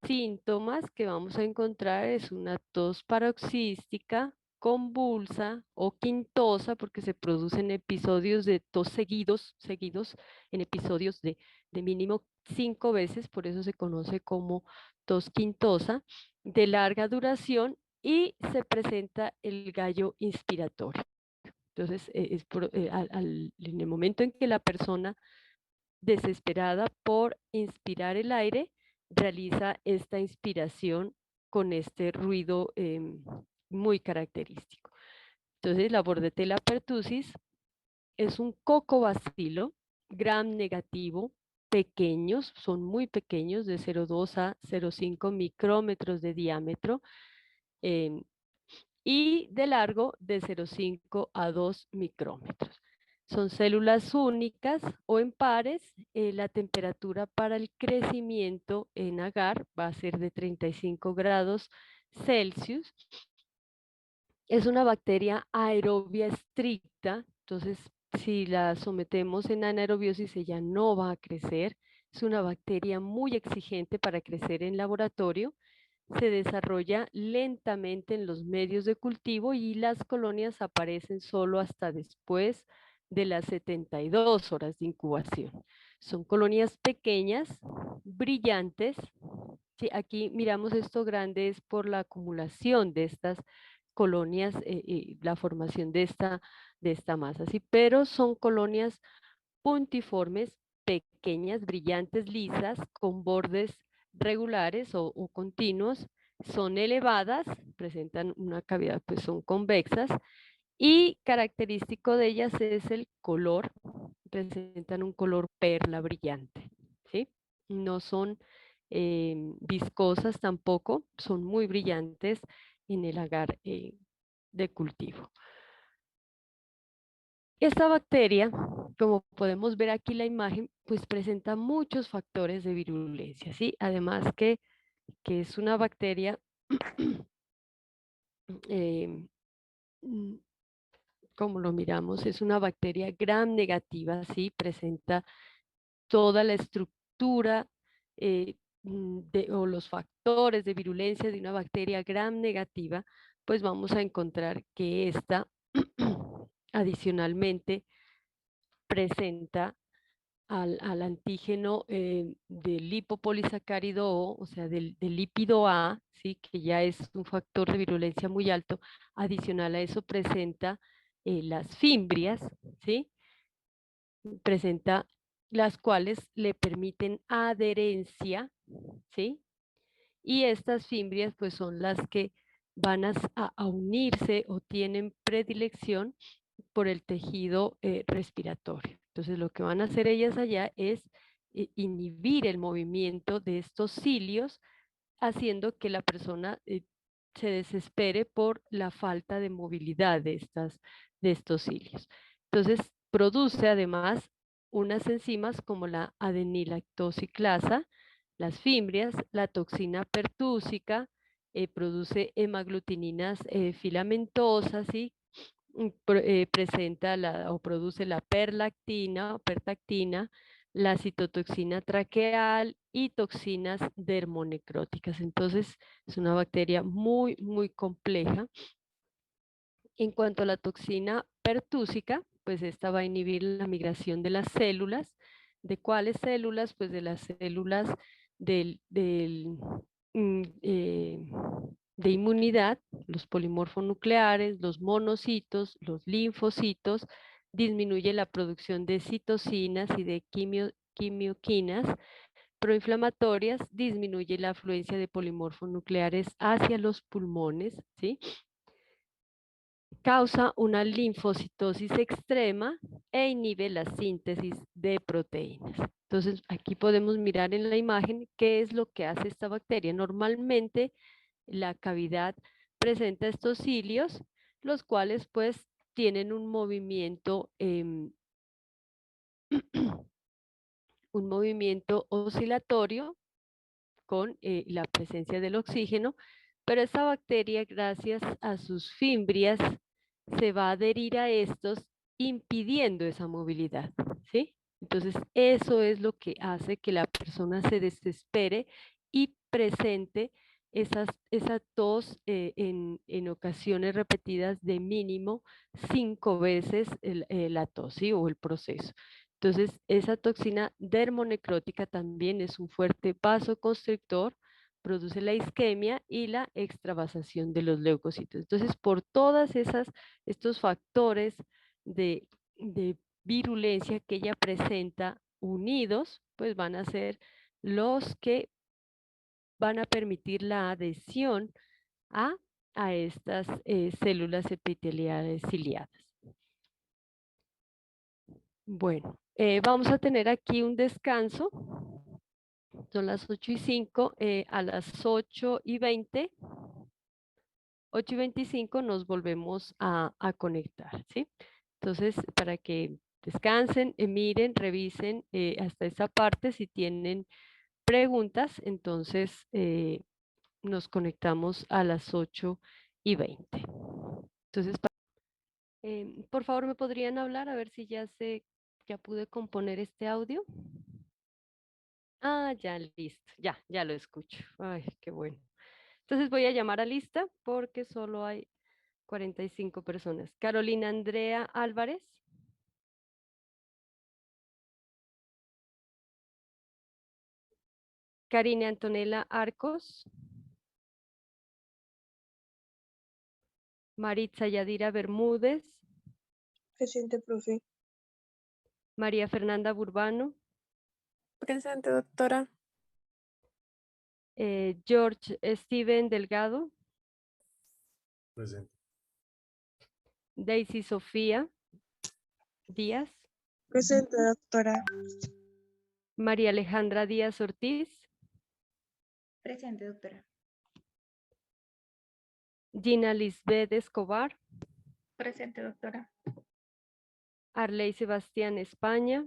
síntomas que vamos a encontrar es una tos paroxística, convulsa o quintosa, porque se producen episodios de tos seguidos en episodios de mínimo 5 veces, por eso se conoce como tos quintosa, de larga duración y se presenta el gallo inspiratorio. Entonces, en el momento en que la persona desesperada por inspirar el aire, realiza esta inspiración con este ruido muy característico. Entonces, la Bordetella pertussis es un cocobacilo gram negativo, pequeños, son muy pequeños, de 0,2 a 0,5 micrómetros de diámetro, em, y de largo de 0,5 a 2 micrómetros. Son células únicas o en pares. La temperatura para el crecimiento en agar va a ser de 35 grados Celsius. Es una bacteria aerobia estricta, entonces si la sometemos en anaerobiosis ella no va a crecer. Es una bacteria muy exigente para crecer en laboratorio, se desarrolla lentamente en los medios de cultivo y las colonias aparecen solo hasta después de las 72 horas de incubación. Son colonias pequeñas, brillantes. Sí, aquí miramos esto grande es por la acumulación de estas colonias, la formación de esta masa, ¿sí? Pero son colonias puntiformes, pequeñas, brillantes, lisas, con bordes regulares o continuos, son elevadas, presentan una cavidad, pues son convexas, y característico de ellas es el color, presentan un color perla brillante, ¿sí? No son viscosas tampoco, son muy brillantes en el agar de cultivo. Esta bacteria, como podemos ver aquí la imagen, pues presenta muchos factores de virulencia, ¿sí? Además que es una bacteria, eh, mm, como lo miramos, es una bacteria gram negativa, ¿sí? Presenta toda la estructura o los factores de virulencia de una bacteria gram negativa, pues vamos a encontrar que esta adicionalmente presenta al antígeno del lipopolisacárido O sea, del lípido A, ¿sí? Que ya es un factor de virulencia muy alto. Adicional a eso presenta las fimbrias, ¿sí? Presenta las cuales le permiten adherencia, ¿sí? Y estas fimbrias pues son las que van a unirse o tienen predilección por el tejido respiratorio. Entonces, lo que van a hacer ellas allá es inhibir el movimiento de estos cilios, haciendo que la persona se desespere por la falta de movilidad de estos cilios. Entonces, produce además unas enzimas como la adenilactosiclasa, las fimbrias, la toxina pertúsica, produce hemaglutininas filamentosas y presenta o produce la perlactina o pertactina, la citotoxina traqueal y toxinas dermonecróticas. Entonces, es una bacteria muy, muy compleja. En cuanto a la toxina pertúsica, pues esta va a inhibir la migración de las células. ¿De cuáles células? Pues de las células del mm, eh, de inmunidad, los polimorfonucleares, los monocitos, los linfocitos, disminuye la producción de citocinas y de quimioquinas proinflamatorias, disminuye la afluencia de polimorfonucleares hacia los pulmones, ¿sí? Causa una linfocitosis extrema e inhibe la síntesis de proteínas. Entonces, aquí podemos mirar en la imagen qué es lo que hace esta bacteria. Normalmente, la cavidad presenta estos cilios, los cuales pues tienen un movimiento, un movimiento oscilatorio con la presencia del oxígeno, pero esta bacteria, gracias a sus fimbrias, se va a adherir a estos impidiendo esa movilidad, ¿sí? Entonces, eso es lo que hace que la persona se desespere y presente esa tos en ocasiones repetidas de mínimo 5 veces la tos, ¿sí? O el proceso. Entonces, esa toxina dermonecrótica también es un fuerte vasoconstrictor, produce la isquemia y la extravasación de los leucocitos. Entonces, por todas estos factores de virulencia que ella presenta unidos, pues van a ser los que van a permitir la adhesión a, a estas células epiteliales ciliadas. Bueno, vamos a tener aquí un descanso. Son las 8:05, a las 8:20, 8:25 nos volvemos a conectar, ¿sí? Entonces, para que descansen, miren, revisen hasta esa parte. Si tienen preguntas, entonces nos conectamos a las 8:20. Entonces, por favor, ¿me podrían hablar? A ver si ya pude componer este audio. Ah, ya, listo. Ya lo escucho. Ay, qué bueno. Entonces voy a llamar a lista porque solo hay 45 personas. Carolina Andrea Álvarez, Karina Antonella Arcos, Maritza Yadira Bermúdez, Presente, profe. María Fernanda Burbano, Presente, doctora. George Steven Delgado, Presente. Daisy Sofía Díaz, Presente, doctora. María Alejandra Díaz Ortiz, Presente, doctora. Gina Lisbeth Escobar, Presente, doctora. Arley Sebastián España,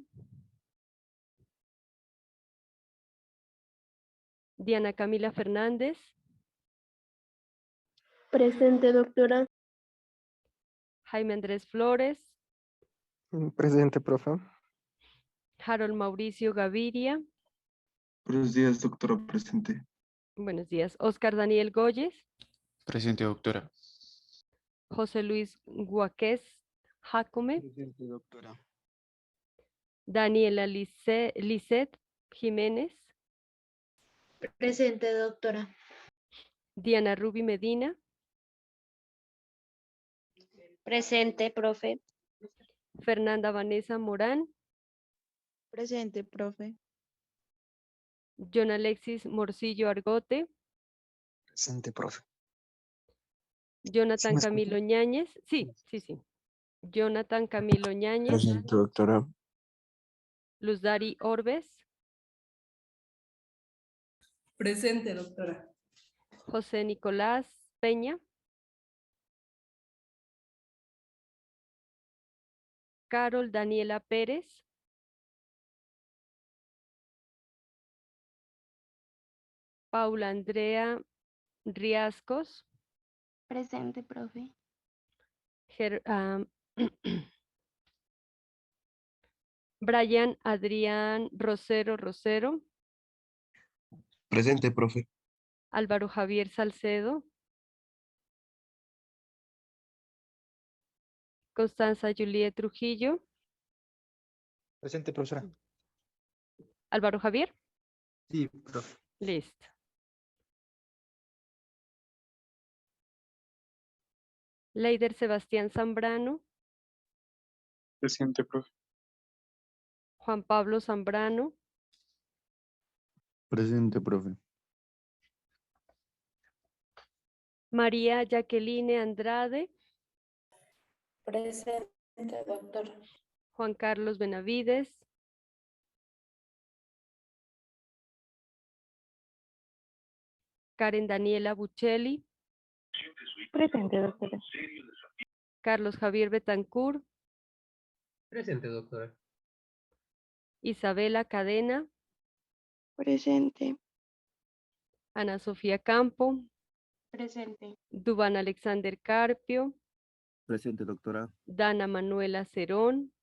Diana Camila Fernández, Presente, doctora. Jaime Andrés Flores, Presente, profe. Harold Mauricio Gaviria, Buenos días, doctora, presente. buenos días, Oscar Daniel Goyes, Presente, doctora. José Luis Guaquez Jacome, Presente, doctora. Daniela Lisset Jiménez, Presente, doctora. Diana Ruby Medina, Presente, profe. Fernanda Vanessa Morán, Presente, profe. John Alexis Morcillo Argote, Presente, profe. Jonathan me Camilo escucha? Ñáñez, sí. Jonathan Camilo Ñáñez, Presente, doctora. Luz Dari Orbes, Presente, doctora. José Nicolás Peña, Carol Daniela Pérez, Paula Andrea Riascos, Presente, profe. Brian Adrián Rosero, Presente, profe. Álvaro Javier Salcedo, Constanza Juliet Trujillo, Presente, profesora. Álvaro Javier, Sí, profe. listo. Leider Sebastián Zambrano, Presente, profe. Juan Pablo Zambrano, Presente, profe. María Jacqueline Andrade, Presente, doctora. Juan Carlos Benavides, Karen Daniela Buccelli, Presente, doctora. Carlos Javier Betancourt, Presente, doctora. Isabela Cadena, Presente. Ana Sofía Campo, Presente. Duván Alexander Carpio, Presente, doctora. Dana Manuela Cerón.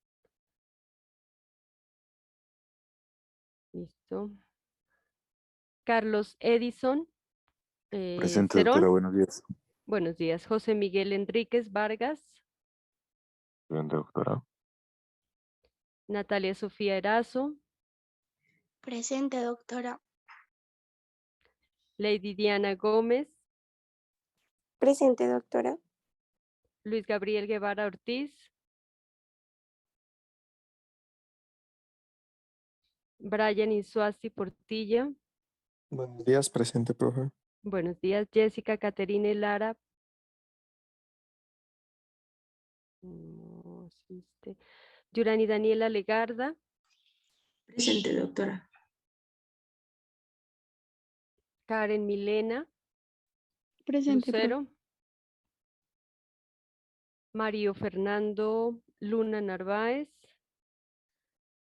Listo. Carlos Edison Presente, Cerón. doctora. Buenos días. Buenos días. José Miguel Enríquez Vargas, Presente, doctora. Natalia Sofía Erazo, Presente, doctora. Lady Diana Gómez, Presente, doctora. Luis Gabriel Guevara Ortiz, Brian Insuasi Portilla. Buenos días, presente, profe. Buenos días. Jessica Caterine Lara. No existe. Yurani Daniela Legarda, Presente, doctora. Karen Milena Presente, Lucero, Mario Fernando Luna Narváez,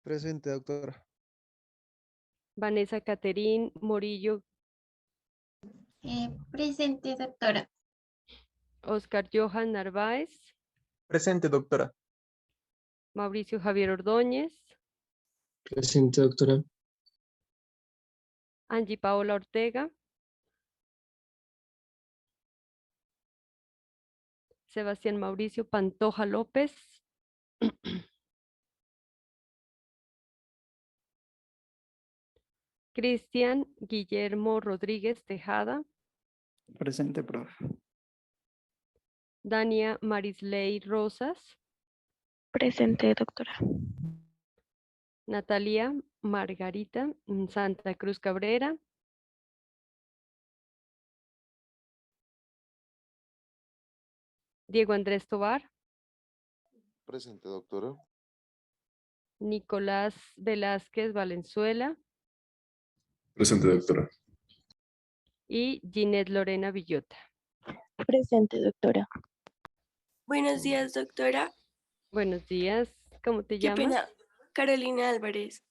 Presente, doctora. Vanessa Caterín Morillo, Presente, doctora. Oscar Johan Narváez, Presente, doctora. Mauricio Javier Ordóñez, Presente, doctora. Angie Paola Ortega, Sebastián Mauricio Pantoja López, Cristian Guillermo Rodríguez Tejada, Presente, profe. Dania Marisley Rosas, Presente, doctora. Natalia Margarita Santa Cruz Cabrera, Diego Andrés Tobar, Presente, doctora. Nicolás Velázquez Valenzuela Presente, doctora. y Ginette Lorena Villota. Presente, doctora. Buenos días, doctora. Buenos días, ¿cómo te Qué llamas? pena. Carolina Álvarez.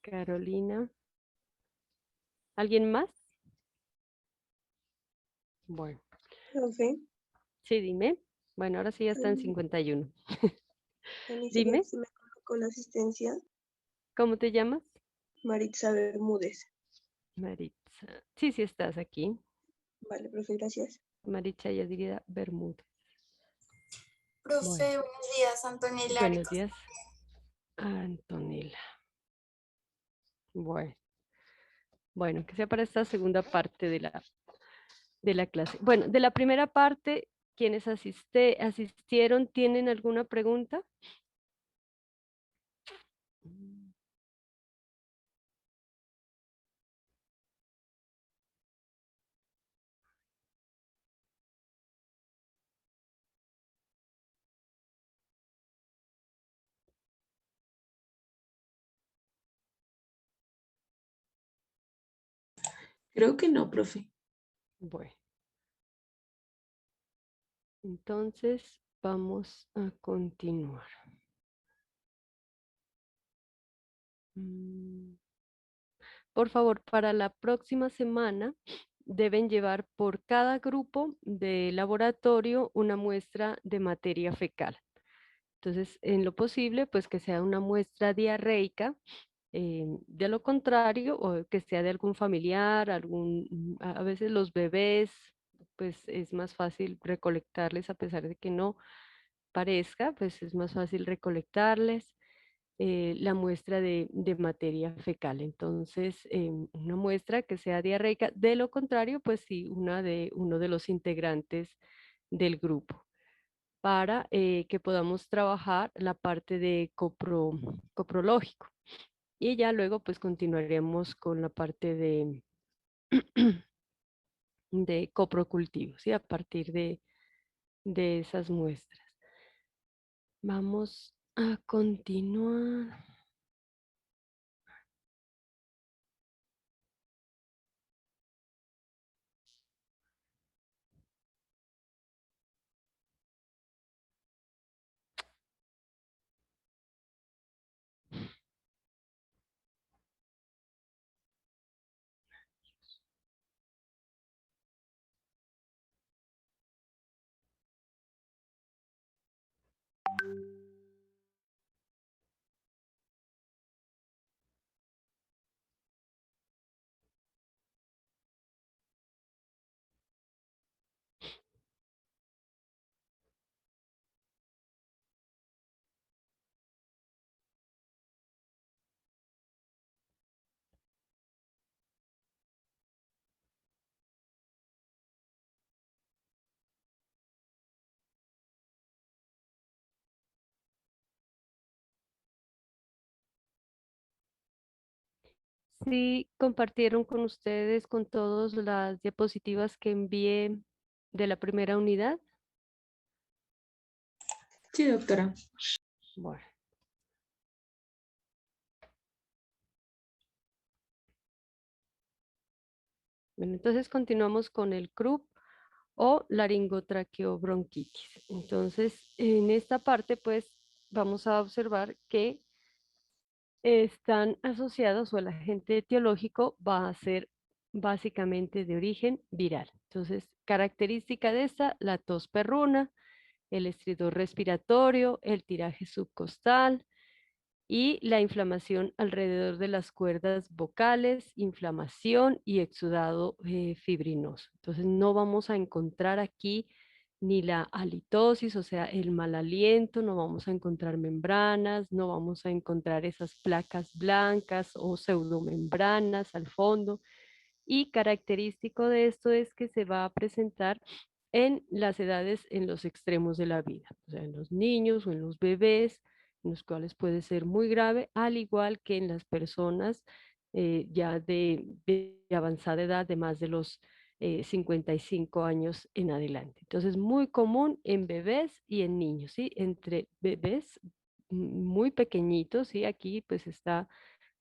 Carolina. ¿Alguien más? Bueno, Profe, sí, dime. Bueno, ahora sí ya están 51. Dime, si me colocó la asistencia, ¿cómo te llamas? Maritza Bermúdez. Maritza. Sí, sí estás aquí. Vale, profe, gracias. Maritza Yadira Bermúdez. Profe, Bueno. buenos días, Antonella. Buenos días, Antonella. Bueno, que sea para esta segunda parte de la clase. Bueno, de la primera parte, quienes asistieron, ¿tienen alguna pregunta? Creo que no, profe. Bueno. Entonces, vamos a continuar. Por favor, para la próxima semana deben llevar por cada grupo de laboratorio una muestra de materia fecal. Entonces, en lo posible, pues que sea una muestra diarreica. De lo contrario, o que sea de algún familiar, a veces los bebés, pues es más fácil recolectarles a pesar de que no parezca, pues es más fácil recolectarles la muestra de materia fecal. Entonces, una muestra que sea diarreica, de lo contrario, pues sí, uno de los integrantes del grupo. para que podamos trabajar la parte de coprológico. Y ya luego pues continuaremos con la parte de coprocultivo, ¿sí? A partir de esas muestras. Vamos a continuar. Sí, compartieron con ustedes, con todos, las diapositivas que envié de la primera unidad. Sí, doctora. Bueno. Bueno, entonces continuamos con el CRUP o laringotraqueobronquitis. Entonces, en esta parte, pues, vamos a observar que están asociados o el agente etiológico va a ser básicamente de origen viral. Entonces, característica de esta, la tos perruna, el estridor respiratorio, el tiraje subcostal y la inflamación alrededor de las cuerdas vocales, inflamación y exudado fibrinoso. Entonces, no vamos a encontrar aquí ni la halitosis, o sea, el mal aliento, no vamos a encontrar membranas, no vamos a encontrar esas placas blancas o pseudomembranas al fondo. Y característico de esto es que se va a presentar en las edades en los extremos de la vida, o sea, en los niños o en los bebés, en los cuales puede ser muy grave, al igual que en las personas ya de avanzada edad, de más de los 55 años en adelante. Entonces, muy común en bebés y en niños, ¿sí? Entre bebés muy pequeñitos, ¿sí? Aquí pues está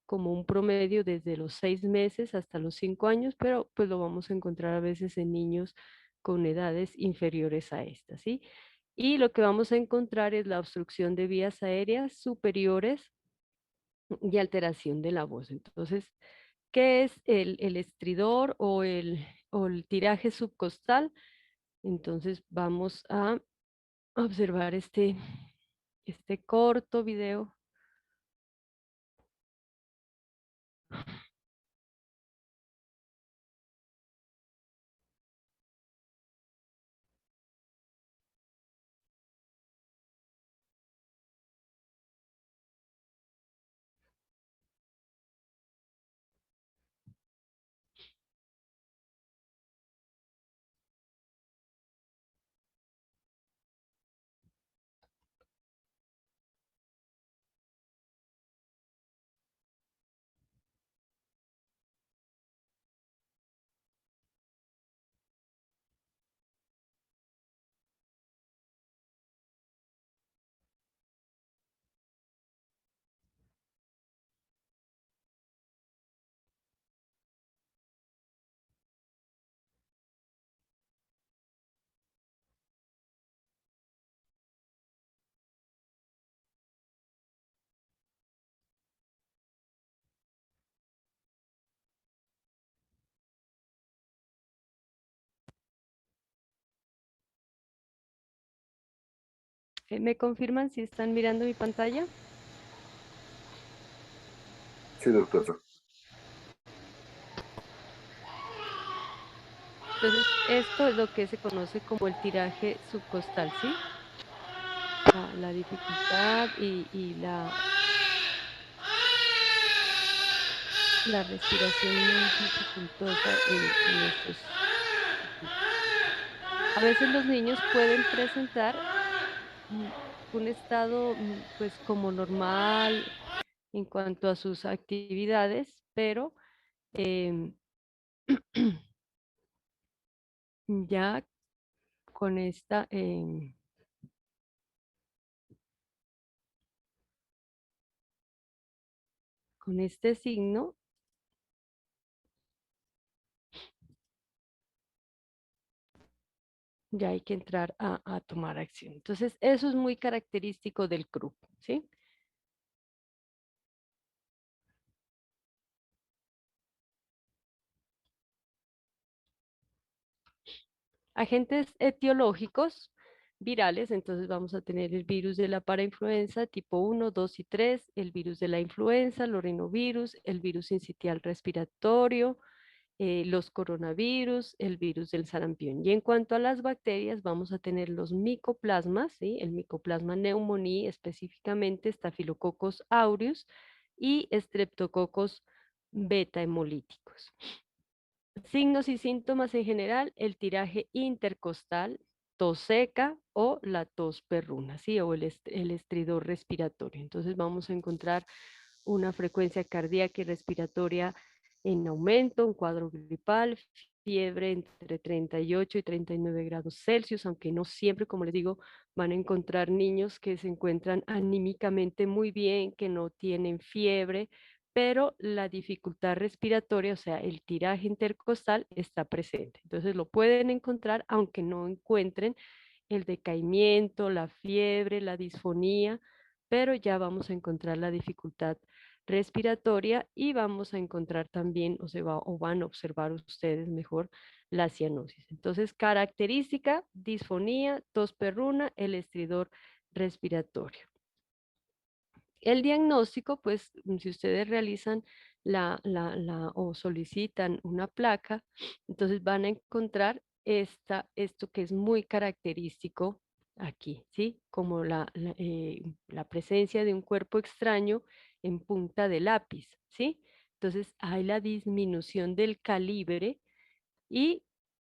como un promedio desde los 6 meses hasta los 5 años, pero pues lo vamos a encontrar a veces en niños con edades inferiores a esta, ¿sí? Y lo que vamos a encontrar es la obstrucción de vías aéreas superiores y alteración de la voz. Entonces, ¿qué es el estridor o el tiraje subcostal? Entonces, vamos a observar este corto video. ¿Me confirman si están mirando mi pantalla? Sí, doctora. Entonces, esto es lo que se conoce como el tiraje subcostal, ¿sí? La dificultad y la respiración muy dificultosa en estos. A veces los niños pueden presentar un estado pues como normal en cuanto a sus actividades, pero em, ya con esta con este signo ya hay que entrar a tomar acción. Entonces, eso es muy característico del grupo, ¿sí? Agentes etiológicos virales, entonces vamos a tener el virus de la parainfluenza tipo 1, 2 y 3, el virus de la influenza, el rinovirus, el virus sincitial respiratorio, los coronavirus, el virus del sarampión. Y en cuanto a las bacterias, vamos a tener los micoplasmas, ¿sí? El micoplasma pneumoniae, específicamente Staphylococcus aureus y Streptococcus beta hemolíticos. Signos y síntomas en general, el tiraje intercostal, tos seca o la tos perruna, ¿sí? O el estridor respiratorio. Entonces vamos a encontrar una frecuencia cardíaca y respiratoria en aumento, un cuadro gripal, fiebre entre 38 y 39 grados Celsius, aunque no siempre, como les digo, van a encontrar niños que se encuentran anímicamente muy bien, que no tienen fiebre, pero la dificultad respiratoria, o sea, el tiraje intercostal está presente. Entonces lo pueden encontrar aunque no encuentren el decaimiento, la fiebre, la disfonía, pero ya vamos a encontrar la dificultad respiratoria y vamos a encontrar también, o van a observar ustedes mejor, la cianosis. Entonces, característica, disfonía, tos perruna, el estridor respiratorio. El diagnóstico, pues, si ustedes realizan o solicitan una placa, entonces van a encontrar esto que es muy característico aquí, ¿sí? Como la presencia de un cuerpo extraño en punta de lápiz, ¿sí? Entonces hay la disminución del calibre y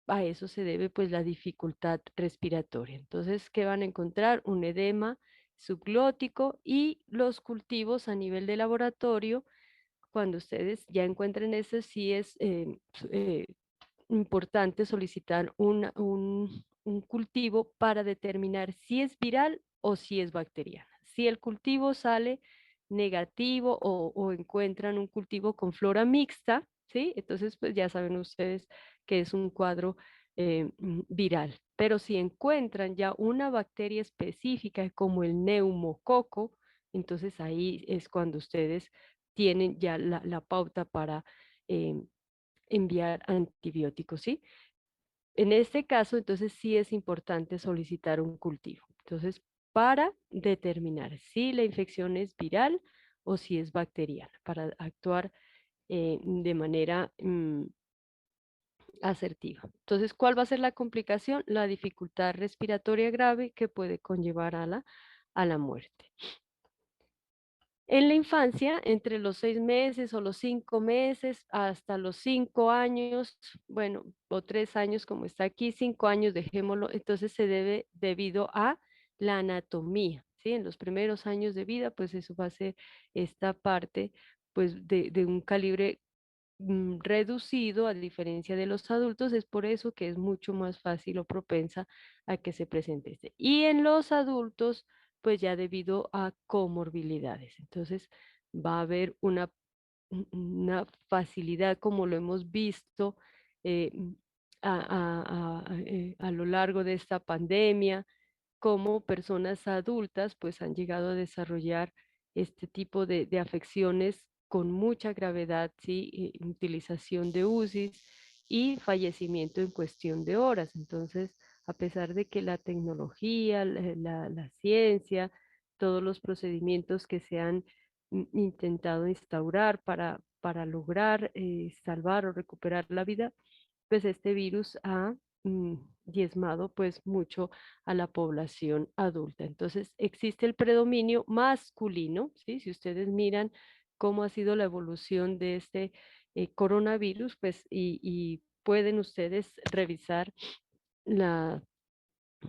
a eso se debe pues la dificultad respiratoria. Entonces, ¿qué van a encontrar? Un edema subglótico y los cultivos a nivel de laboratorio. Cuando ustedes ya encuentren eso, sí es importante solicitar un cultivo para determinar si es viral o si es bacteriana. Si el cultivo sale negativo o encuentran un cultivo con flora mixta, ¿sí? Entonces, pues ya saben ustedes que es un cuadro viral. Pero si encuentran ya una bacteria específica como el neumococo, entonces ahí es cuando ustedes tienen ya la pauta para enviar antibióticos, ¿sí? En este caso, entonces sí es importante solicitar un cultivo. Entonces, para determinar si la infección es viral o si es bacteriana, para actuar de manera asertiva. Entonces, ¿cuál va a ser la complicación? La dificultad respiratoria grave que puede conllevar a la muerte. En la infancia, entre los 6 meses o los 5 meses hasta los 5 años, bueno, o 3 años como está aquí, 5 años, dejémoslo, entonces se debe debido a la anatomía, ¿sí? En los primeros años de vida, pues eso va a ser esta parte, pues de un calibre reducido a diferencia de los adultos, es por eso que es mucho más fácil o propensa a que se presente este. Y en los adultos, pues ya debido a comorbilidades. Entonces, va a haber una facilidad, como lo hemos visto eh, a lo largo de esta pandemia, como personas adultas pues han llegado a desarrollar este tipo de afecciones con mucha gravedad, ¿sí? Utilización de UCIs y fallecimiento en cuestión de horas. Entonces, a pesar de que la tecnología, la ciencia, todos los procedimientos que se han intentado instaurar para lograr salvar o recuperar la vida, pues este virus ha diezmado pues mucho a la población adulta. Entonces existe el predominio masculino, ¿sí? Si ustedes miran cómo ha sido la evolución de este coronavirus, pues y pueden ustedes revisar la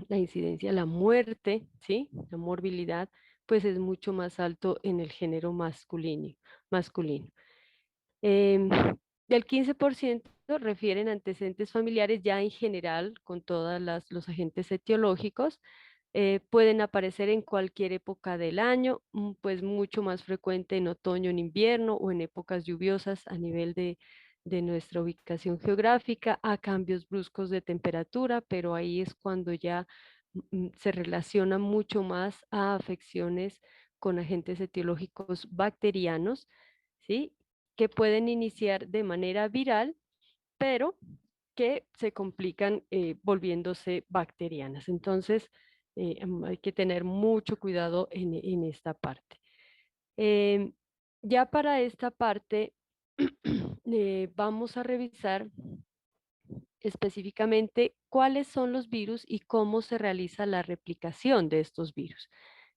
la incidencia, la muerte, ¿sí? La morbilidad, pues es mucho más alto en el género masculino. El 15% refieren antecedentes familiares ya en general con todos los agentes etiológicos. Pueden aparecer en cualquier época del año, pues mucho más frecuente en otoño, en invierno o en épocas lluviosas a nivel de nuestra ubicación geográfica, a cambios bruscos de temperatura, pero ahí es cuando ya se relaciona mucho más a afecciones con agentes etiológicos bacterianos, ¿sí? Que pueden iniciar de manera viral, pero que se complican volviéndose bacterianas. Entonces, hay que tener mucho cuidado en esta parte. Em, ya para esta parte, vamos a revisar específicamente cuáles son los virus y cómo se realiza la replicación de estos virus.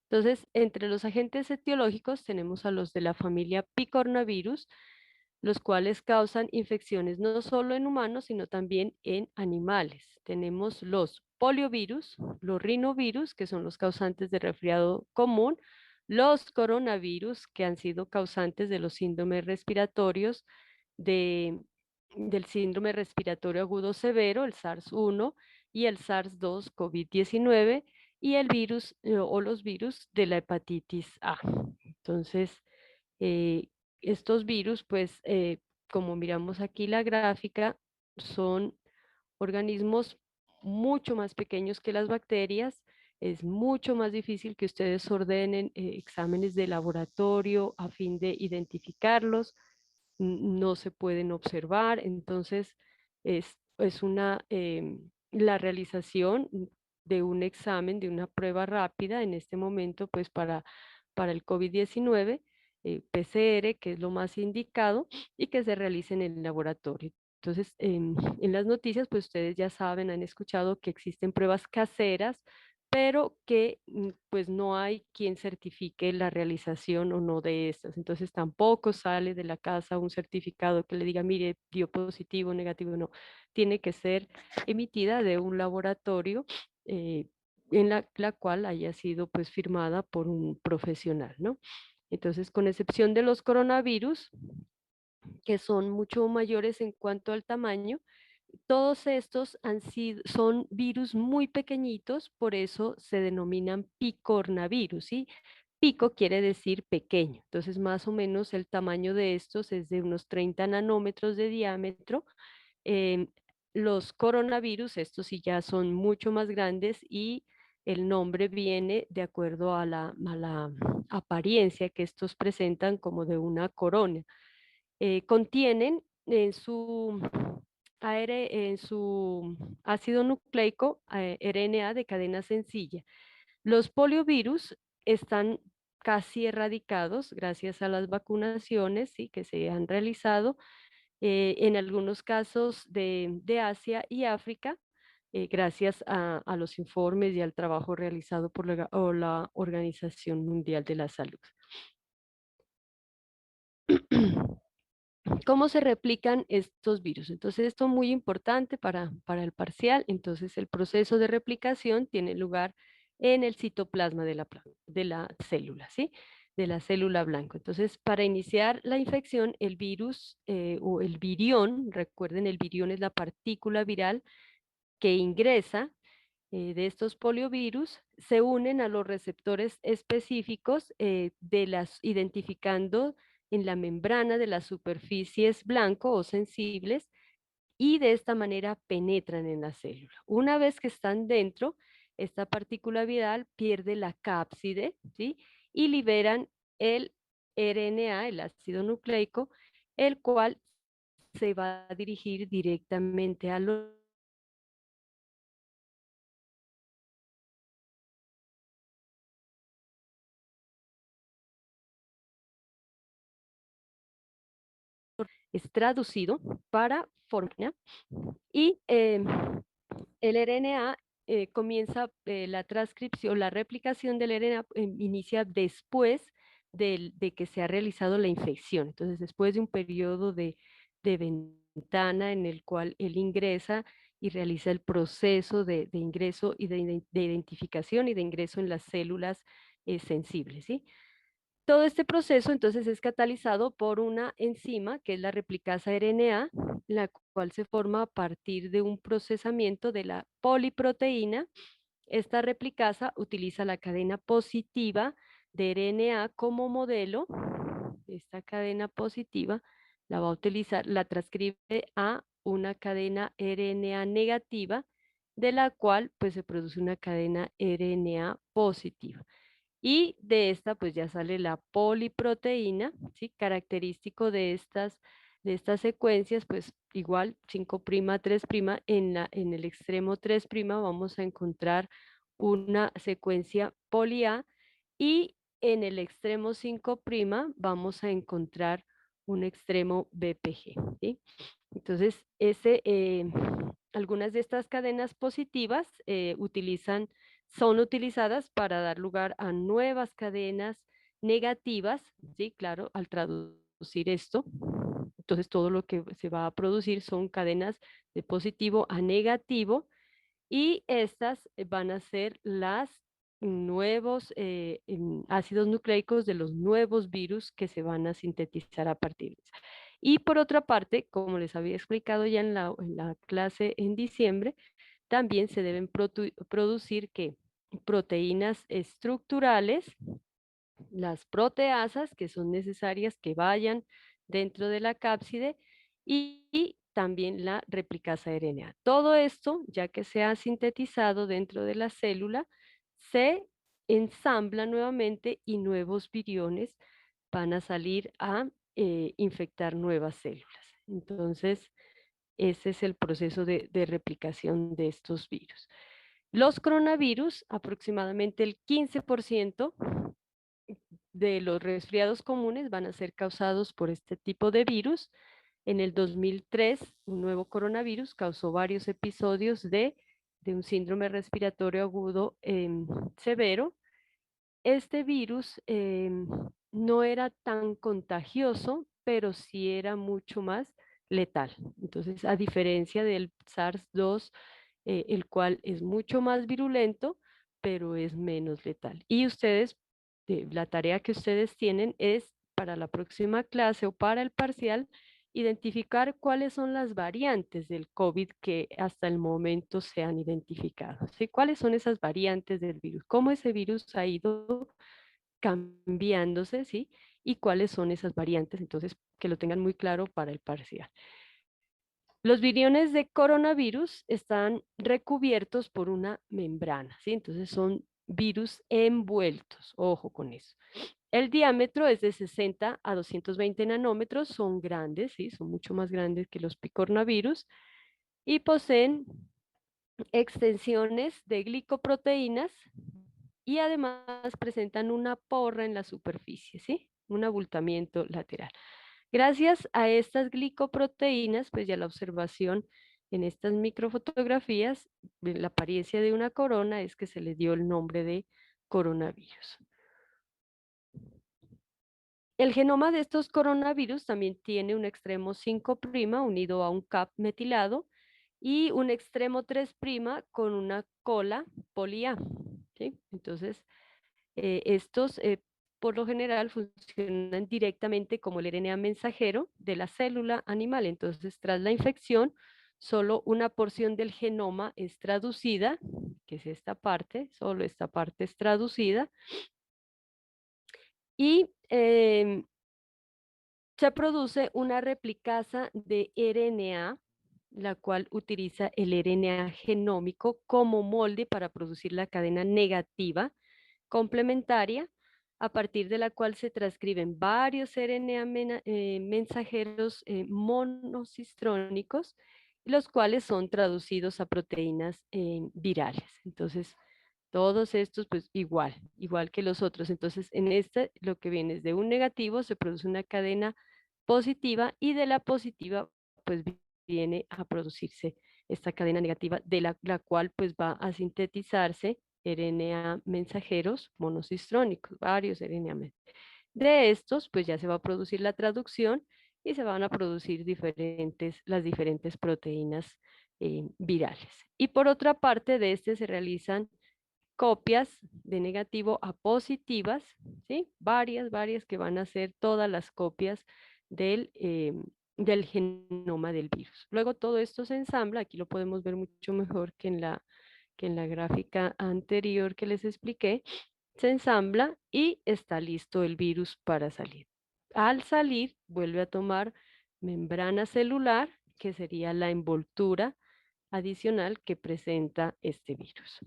Entonces, entre los agentes etiológicos tenemos a los de la familia picornavirus, los cuales causan infecciones no solo en humanos, sino también en animales. Tenemos los poliovirus, los rinovirus, que son los causantes de resfriado común, los coronavirus, que han sido causantes de los síndromes respiratorios, del síndrome respiratorio agudo severo, el SARS-1 y el SARS-2 COVID-19, y el virus o los virus de la hepatitis A. Entonces, eh, estos virus, pues, como miramos aquí la gráfica, son organismos mucho más pequeños que las bacterias. Es mucho más difícil que ustedes ordenen exámenes de laboratorio a fin de identificarlos. No se pueden observar. Entonces, es la realización de un examen, de una prueba rápida en este momento, pues para el COVID-19, PCR, que es lo más indicado, y que se realice en el laboratorio. Entonces, en las noticias, pues ustedes ya saben, han escuchado que existen pruebas caseras, pero que pues no hay quien certifique la realización o no de estas. Entonces tampoco sale de la casa un certificado que le diga, mire, dio positivo, negativo, no. Tiene que ser emitida de un laboratorio en la cual haya sido pues firmada por un profesional, ¿no? Entonces, con excepción de los coronavirus, que son mucho mayores en cuanto al tamaño, todos estos son virus muy pequeñitos, por eso se denominan picornavirus, ¿sí? Pico quiere decir pequeño, entonces más o menos el tamaño de estos es de unos 30 nanómetros de diámetro. Em, los coronavirus, estos sí ya son mucho más grandes y el nombre viene de acuerdo a la apariencia que estos presentan como de una corona. Contienen en su ácido nucleico RNA de cadena sencilla. Los poliovirus están casi erradicados gracias a las vacunaciones, ¿sí?, que se han realizado en algunos casos de Asia y África, gracias a los informes y al trabajo realizado por la Organización Mundial de la Salud. ¿Cómo se replican estos virus? Entonces, esto es muy importante para el parcial. Entonces, el proceso de replicación tiene lugar en el citoplasma de la célula, ¿sí? De la célula blanca. Entonces, para iniciar la infección, el virus o el virión, recuerden, el virión es la partícula viral que ingresa de estos poliovirus, se unen a los receptores específicos identificando en la membrana de las superficies blanco o sensibles, y de esta manera penetran en la célula. Una vez que están dentro, esta partícula viral pierde la cápside, ¿sí?, y liberan el RNA, el ácido nucleico, el cual se va a dirigir directamente a los es traducido para formina y el RNA comienza la transcripción, la replicación del RNA inicia después de que se ha realizado la infección. Entonces, después de un periodo de ventana en el cual él ingresa y realiza el proceso de ingreso y de identificación y de ingreso en las células sensibles, ¿sí? Todo este proceso entonces es catalizado por una enzima que es la replicasa RNA, la cual se forma a partir de un procesamiento de la poliproteína. Esta replicasa utiliza la cadena positiva de RNA como modelo. Esta cadena positiva la va a utilizar, la transcribe a una cadena RNA negativa, de la cual pues se produce una cadena RNA positiva. Y de esta pues ya sale la poliproteína, ¿sí? Característico de estas secuencias, pues igual 5', 3', en el extremo 3' vamos a encontrar una secuencia poli A y en el extremo 5' vamos a encontrar un extremo BPG, ¿sí? Entonces, algunas de estas cadenas positivas son utilizadas para dar lugar a nuevas cadenas negativas, ¿sí? Claro, al traducir esto, entonces todo lo que se va a producir son cadenas de positivo a negativo y estas van a ser las nuevos ácidos nucleicos de los nuevos virus que se van a sintetizar a partir de eso. Y por otra parte, como les había explicado ya en la clase en diciembre, también se deben producir proteínas estructurales, las proteasas que son necesarias que vayan dentro de la cápside y también la replicasa RNA. Todo esto, ya que se ha sintetizado dentro de la célula, se ensambla nuevamente y nuevos viriones van a salir a infectar nuevas células. Entonces, ese es el proceso de replicación de estos virus. Los coronavirus, aproximadamente el 15% de los resfriados comunes van a ser causados por este tipo de virus. En el 2003, un nuevo coronavirus causó varios episodios de un síndrome respiratorio agudo severo. Este virus no era tan contagioso, pero sí era mucho más letal. Entonces, a diferencia del SARS-2, el cual es mucho más virulento, pero es menos letal. Y ustedes, la tarea que ustedes tienen es para la próxima clase o para el parcial, identificar cuáles son las variantes del COVID que hasta el momento se han identificado. ¿Sí? ¿Cuáles son esas variantes del virus? ¿Cómo ese virus ha ido cambiándose? ¿Sí? ¿Y cuáles son esas variantes? Entonces, que lo tengan muy claro para el parcial. Los viriones de coronavirus están recubiertos por una membrana, ¿sí? Entonces son virus envueltos, ojo con eso. El diámetro es de 60 a 220 nanómetros, son grandes, ¿sí? Son mucho más grandes que los picornavirus y poseen extensiones de glicoproteínas y además presentan una porra en la superficie, ¿sí? Un abultamiento lateral. Gracias a estas glicoproteínas, pues ya la observación en estas microfotografías, la apariencia de una corona es que se le dio el nombre de coronavirus. El genoma de estos coronavirus también tiene un extremo 5' unido a un cap metilado y un extremo 3' con una cola poli A, ¿sí? Entonces, estos por lo general funcionan directamente como el RNA mensajero de la célula animal. Entonces, tras la infección, solo una porción del genoma es traducida, que es esta parte, solo esta parte es traducida, y se produce una replicasa de RNA, la cual utiliza el RNA genómico como molde para producir la cadena negativa complementaria, a partir de la cual se transcriben varios RNA mensajeros monocistrónicos, los cuales son traducidos a proteínas virales. Entonces, todos estos, pues igual que los otros. Entonces, en este lo que viene es de un negativo, se produce una cadena positiva y de la positiva, pues viene a producirse esta cadena negativa de la cual pues va a sintetizarse RNA mensajeros monocistrónicos, varios RNA. De estos, pues ya se va a producir la traducción y se van a producir las diferentes proteínas virales. Y por otra parte, de este se realizan copias de negativo a positivas, ¿sí? Varias que van a ser todas las copias del genoma del virus. Luego todo esto se ensambla, aquí lo podemos ver mucho mejor que en la gráfica anterior que les expliqué, se ensambla y está listo el virus para salir. Al salir, vuelve a tomar membrana celular, que sería la envoltura adicional que presenta este virus.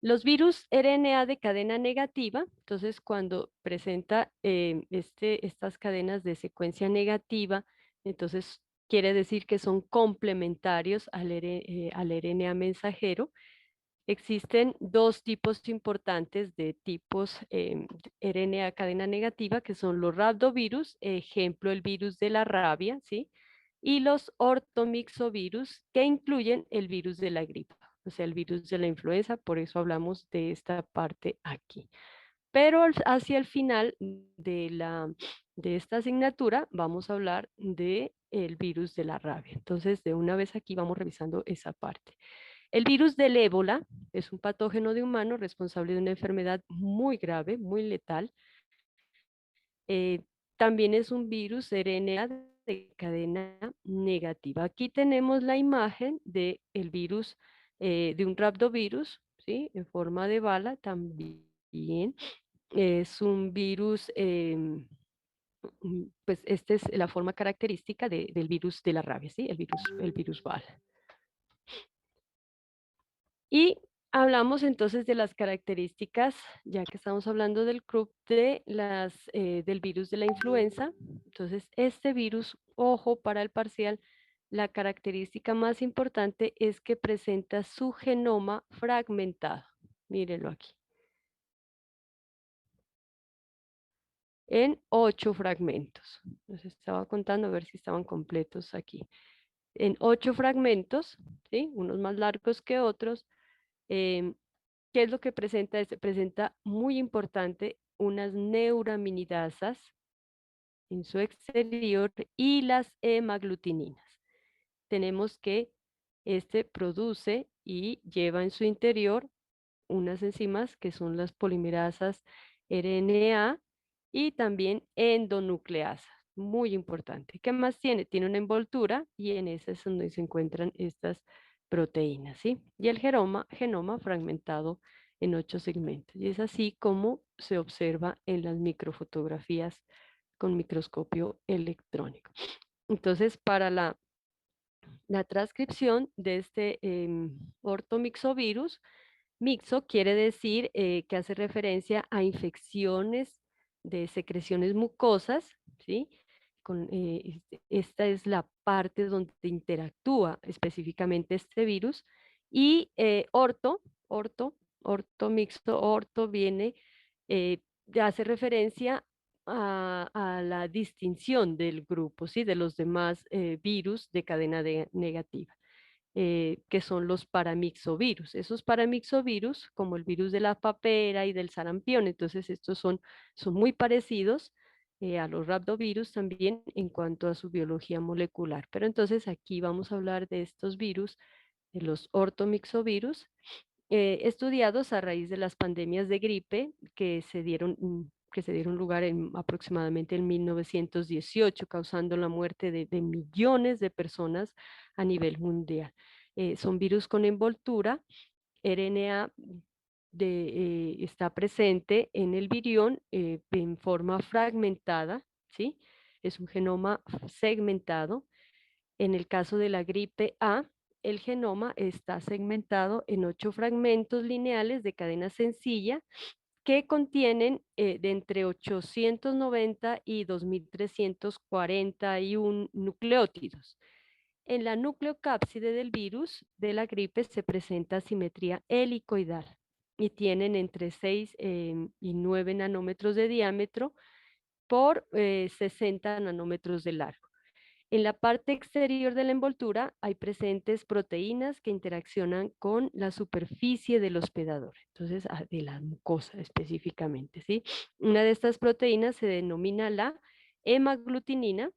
Los virus RNA de cadena negativa, entonces cuando presenta estas cadenas de secuencia negativa, entonces quiere decir que son complementarios al RNA mensajero. Existen dos tipos importantes de tipos RNA cadena negativa, que son los rhabdovirus, ejemplo el virus de la rabia, ¿sí? Y los ortomixovirus, que incluyen el virus de la gripa, o sea, el virus de la influenza, por eso hablamos de esta parte aquí. Pero hacia el final de esta asignatura vamos a hablar del virus de la rabia. Entonces, de una vez aquí vamos revisando esa parte. El virus del ébola es un patógeno de humano responsable de una enfermedad muy grave, muy letal. También es un virus RNA de cadena negativa. Aquí tenemos la imagen del virus, de un rhabdovirus, ¿sí? En forma de bala también. Es un virus, pues esta es la forma característica del virus de la rabia, ¿sí? El virus bala. Y hablamos entonces de las características, ya que estamos hablando del CRUP, del virus de la influenza. Entonces, este virus, ojo para el parcial, la característica más importante es que presenta su genoma fragmentado. Mírenlo aquí. En 8 fragmentos. Les estaba contando a ver si estaban completos aquí. En 8 fragmentos, ¿sí? Unos más largos que otros. ¿Qué es lo que presenta este? Presenta, muy importante, unas neuraminidasas en su exterior y las hemaglutininas. Tenemos que este produce y lleva en su interior unas enzimas que son las polimerasas RNA y también endonucleasas. Muy importante. ¿Qué más tiene? Tiene una envoltura y en esa es donde se encuentran estas proteínas, ¿sí? Y el genoma fragmentado en 8 segmentos. Y es así como se observa en las microfotografías con microscopio electrónico. Entonces, para la transcripción de este ortomixovirus, mixo quiere decir que hace referencia a infecciones de secreciones mucosas, ¿sí? Esta es la parte donde interactúa específicamente este virus. Y orto viene, hace referencia a la distinción del grupo, ¿sí? De los demás virus de cadena negativa. Que son los paramixovirus. Esos paramixovirus, como el virus de la papera y del sarampión, entonces estos son muy parecidos a los rhabdovirus también en cuanto a su biología molecular. Pero entonces aquí vamos a hablar de estos virus, de los ortomixovirus, estudiados a raíz de las pandemias de gripe que se dieron lugar aproximadamente en 1918, causando la muerte de millones de personas a nivel mundial. Son virus con envoltura, RNA está presente en el virión en forma fragmentada, ¿sí? Es un genoma segmentado. En el caso de la gripe A, el genoma está segmentado en 8 fragmentos lineales de cadena sencilla que contienen de entre 890 y 2341 nucleótidos. En la nucleocápside del virus de la gripe se presenta simetría helicoidal y tienen entre 6 y 9 nanómetros de diámetro por 60 nanómetros de largo. En la parte exterior de la envoltura hay presentes proteínas que interaccionan con la superficie del hospedador, entonces de la mucosa específicamente, ¿sí? Una de estas proteínas se denomina la hemaglutinina,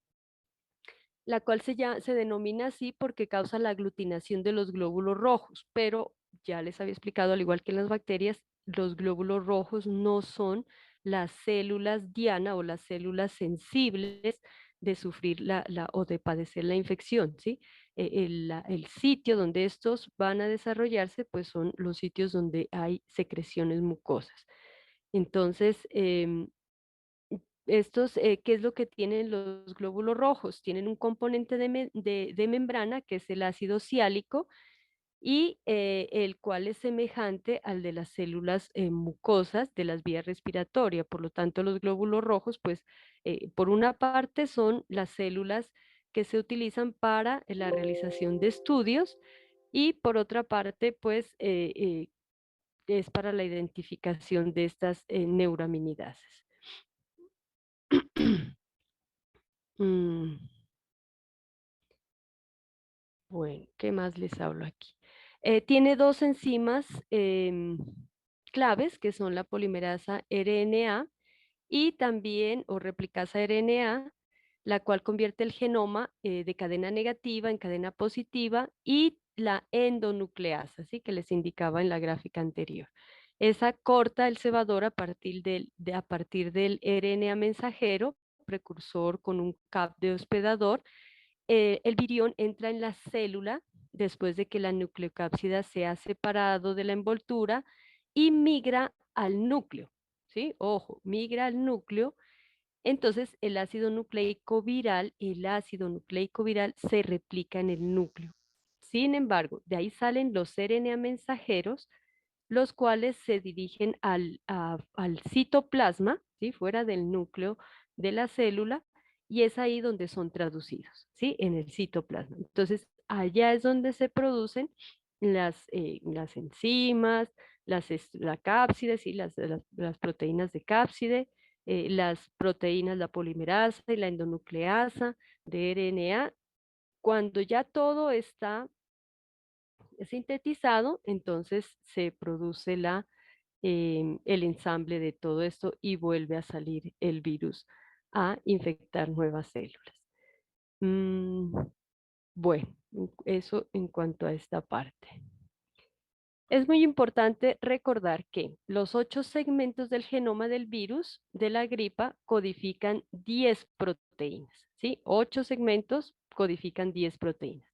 la cual se denomina así porque causa la aglutinación de los glóbulos rojos, pero ya les había explicado, al igual que en las bacterias, los glóbulos rojos no son las células diana o las células sensibles de sufrir o de padecer la infección, ¿sí? El sitio donde estos van a desarrollarse, pues son los sitios donde hay secreciones mucosas. Entonces, estos, ¿qué es lo que tienen los glóbulos rojos? Tienen un componente de membrana que es el ácido ciálico y el cual es semejante al de las células mucosas de las vías respiratorias. Por lo tanto, los glóbulos rojos, pues, por una parte son las células que se utilizan para la realización de estudios y por otra parte, pues, es para la identificación de estas neuraminidases. Mm, Bueno, ¿qué más les hablo aquí? Tiene dos enzimas claves, que son la polimerasa RNA y también, o replicasa RNA, la cual convierte el genoma de cadena negativa en cadena positiva, y la endonucleasa, ¿sí? Que les indicaba en la gráfica anterior. Esa corta el cebador a partir del RNA mensajero, precursor con un cap de hospedador. El virión entra en la célula después de que la nucleocápsida se ha separado de la envoltura y migra al núcleo, ¿sí? Ojo, migra al núcleo. Entonces, el ácido nucleico viral se replica en el núcleo. Sin embargo, de ahí salen los RNA mensajeros, los cuales se dirigen al citoplasma, ¿sí? Fuera del núcleo de la célula, y es ahí donde son traducidos, ¿sí? En el citoplasma. Entonces, allá es donde se producen las enzimas, la cápside, ¿sí? Las proteínas de cápside, las proteínas, la polimerasa y la endonucleasa de RNA. Cuando ya todo está sintetizado, entonces se produce el ensamble de todo esto y vuelve a salir el virus a infectar nuevas células. Bueno, eso en cuanto a esta parte. Es muy importante recordar que los 8 segmentos del genoma del virus de la gripa codifican 10 proteínas, ¿sí? 8 segmentos codifican 10 proteínas.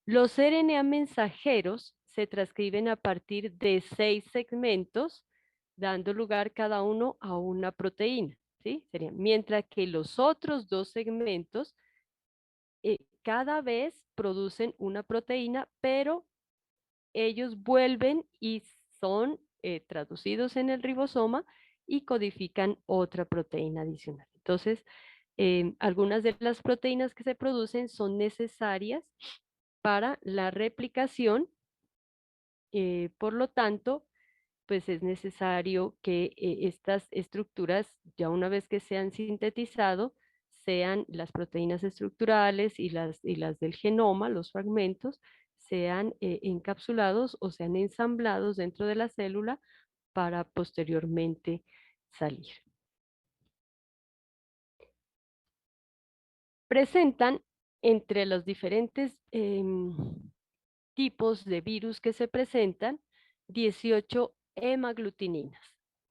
Los RNA mensajeros se transcriben a partir de 6 segmentos, dando lugar cada uno a una proteína, ¿sí? Mientras que los otros 2 segmentos cada vez producen una proteína, pero ellos vuelven y son traducidos en el ribosoma y codifican otra proteína adicional. Entonces, algunas de las proteínas que se producen son necesarias para la replicación, por lo tanto, pues es necesario que estas estructuras, ya una vez que se han sintetizado, sean las proteínas estructurales y las del genoma, los fragmentos, sean encapsulados o sean ensamblados dentro de la célula para posteriormente salir. Presentan entre los diferentes tipos de virus que se presentan 18 hemaglutininas,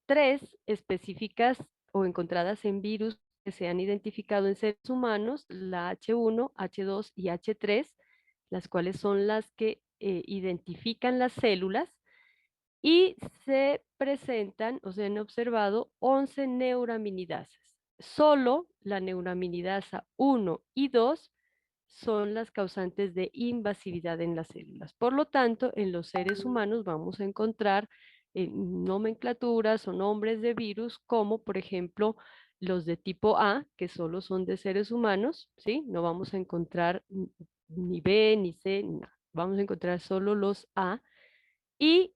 3 específicas o encontradas en virus que se han identificado en seres humanos, la H1, H2 y H3, las cuales son las que identifican las células, y se presentan o se han observado 11 neuraminidases. Solo la neuraminidasa 1 y 2 son las causantes de invasividad en las células. Por lo tanto, en los seres humanos vamos a encontrar nomenclaturas o nombres de virus como, por ejemplo, los de tipo A, que solo son de seres humanos, ¿sí? No vamos a encontrar ni B, ni C, ni nada. Vamos a encontrar solo los A. Y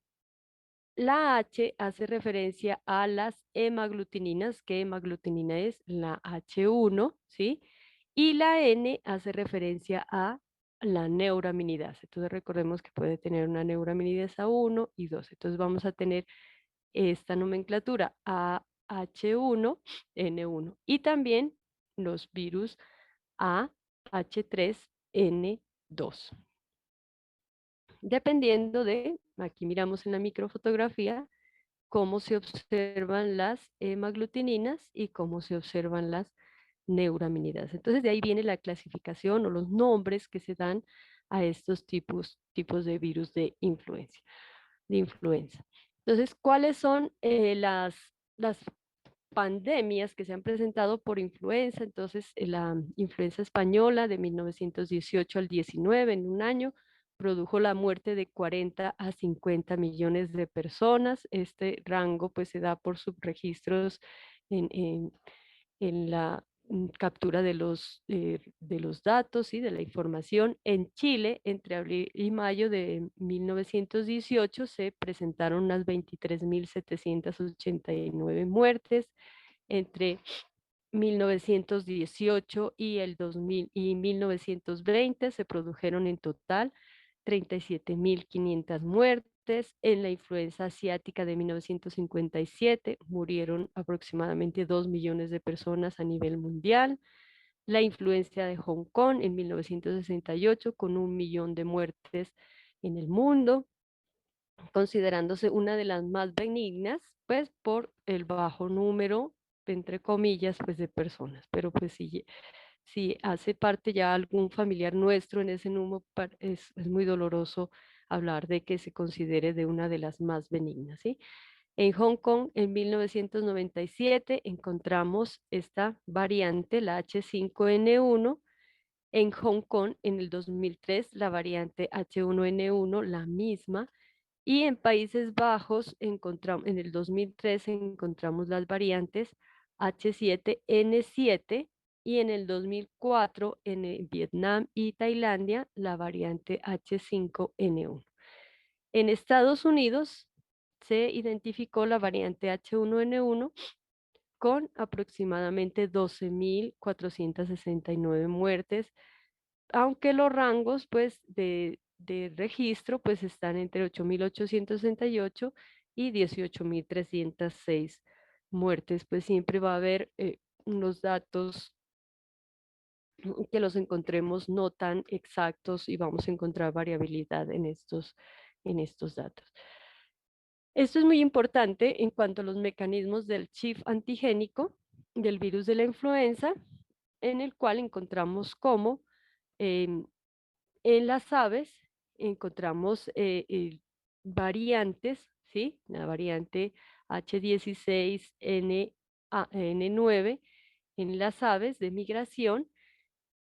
la H hace referencia a las hemaglutininas, que hemaglutinina es la H1, ¿sí? Y la N hace referencia a la neuraminidasa. Entonces recordemos que puede tener una neuraminidasa 1 y 2. Entonces vamos a tener esta nomenclatura AH1, N1. Y también los virus AH3N2. Dependiendo de, aquí miramos en la microfotografía, cómo se observan las hemaglutininas y cómo se observan las neuraminidasas. Entonces, de ahí viene la clasificación o los nombres que se dan a estos tipos de virus de influenza. Entonces, ¿cuáles son las pandemias que se han presentado por influenza? Entonces, la influenza española de 1918 al 19, en un año, produjo la muerte de 40 a 50 millones de personas. Este rango pues se da por subregistros en la captura de los datos y de la información. En Chile, entre abril y mayo de 1918, se presentaron unas 23.789 muertes. Entre 1918 y el 2000 y 1920 se produjeron en total 37.500 muertes. En la influenza asiática de 1957 murieron aproximadamente 2 millones de personas a nivel mundial. La influencia de Hong Kong en 1968 con 1 millón de muertes en el mundo, considerándose una de las más benignas, pues por el bajo número, entre comillas, pues de personas. Pero pues si hace parte ya algún familiar nuestro en ese número, es muy doloroso hablar de que se considere de una de las más benignas, ¿sí? En Hong Kong, en 1997, encontramos esta variante, la H5N1. En Hong Kong, en el 2003, la variante H1N1, la misma. Y en Países Bajos, en el 2003 encontramos las variantes H7N7 y en el 2004 en Vietnam y Tailandia la variante H5N1. En Estados Unidos se identificó la variante H1N1 con aproximadamente 12.469 muertes, aunque los rangos pues de registro pues están entre 8.868 y 18.306 muertes. Pues siempre va a haber unos datos que los encontremos no tan exactos y vamos a encontrar variabilidad en estos datos. Esto es muy importante en cuanto a los mecanismos del chip antigénico del virus de la influenza, en el cual encontramos cómo en las aves encontramos variantes, ¿sí? La variante H16N9 en las aves de migración,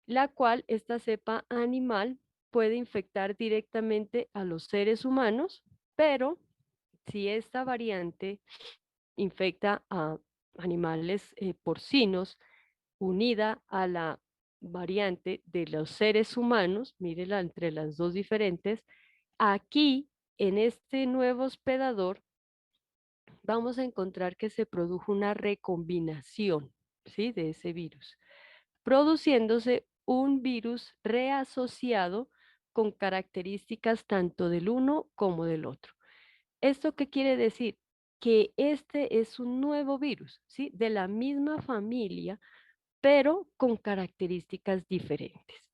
la cual esta cepa animal puede infectar directamente a los seres humanos, pero si esta variante infecta a animales porcinos unida a la variante de los seres humanos, mírela entre las dos diferentes, aquí en este nuevo hospedador vamos a encontrar que se produjo una recombinación, ¿sí? De ese virus, produciéndose un virus reasociado con características tanto del uno como del otro. ¿Esto qué quiere decir? Que este es un nuevo virus, ¿sí? De la misma familia, pero con características diferentes.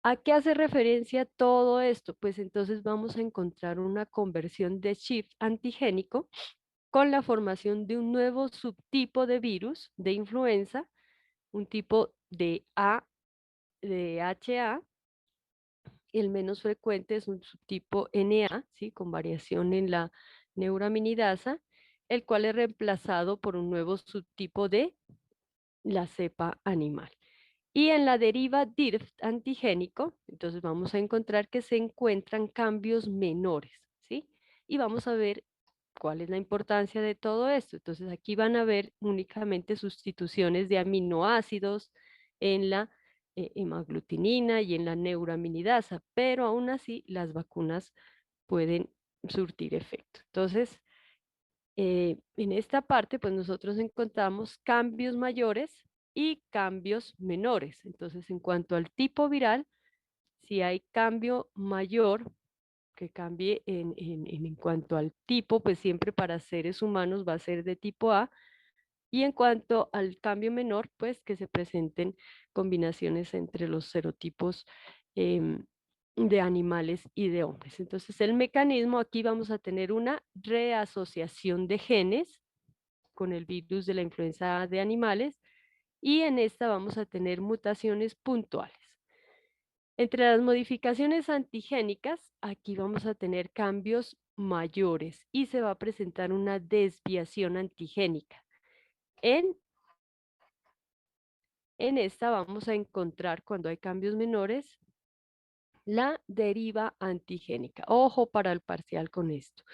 ¿A qué hace referencia todo esto? Pues entonces vamos a encontrar una conversión de shift antigénico con la formación de un nuevo subtipo de virus de influenza, un tipo de HA. El menos frecuente es un subtipo NA, ¿sí? Con variación en la neuraminidasa, el cual es reemplazado por un nuevo subtipo de la cepa animal. Y en la deriva DIRF antigénico, entonces vamos a encontrar que se encuentran cambios menores, ¿sí? Y vamos a ver cuál es la importancia de todo esto. Entonces aquí van a ver únicamente sustituciones de aminoácidos en la hemaglutinina y en la neuraminidasa, pero aún así las vacunas pueden surtir efecto. Entonces, en esta parte, pues nosotros encontramos cambios mayores y cambios menores. Entonces, en cuanto al tipo viral, si hay cambio mayor que cambie en cuanto al tipo, pues siempre para seres humanos va a ser de tipo A, Y en cuanto al cambio menor, pues que se presenten combinaciones entre los serotipos de animales y de hombres. Entonces, el mecanismo, aquí vamos a tener una reasociación de genes con el virus de la influenza de animales y en esta vamos a tener mutaciones puntuales. Entre las modificaciones antigénicas, aquí vamos a tener cambios mayores y se va a presentar una desviación antigénica. En esta vamos a encontrar, cuando hay cambios menores, la deriva antigénica. Ojo para el parcial con esto.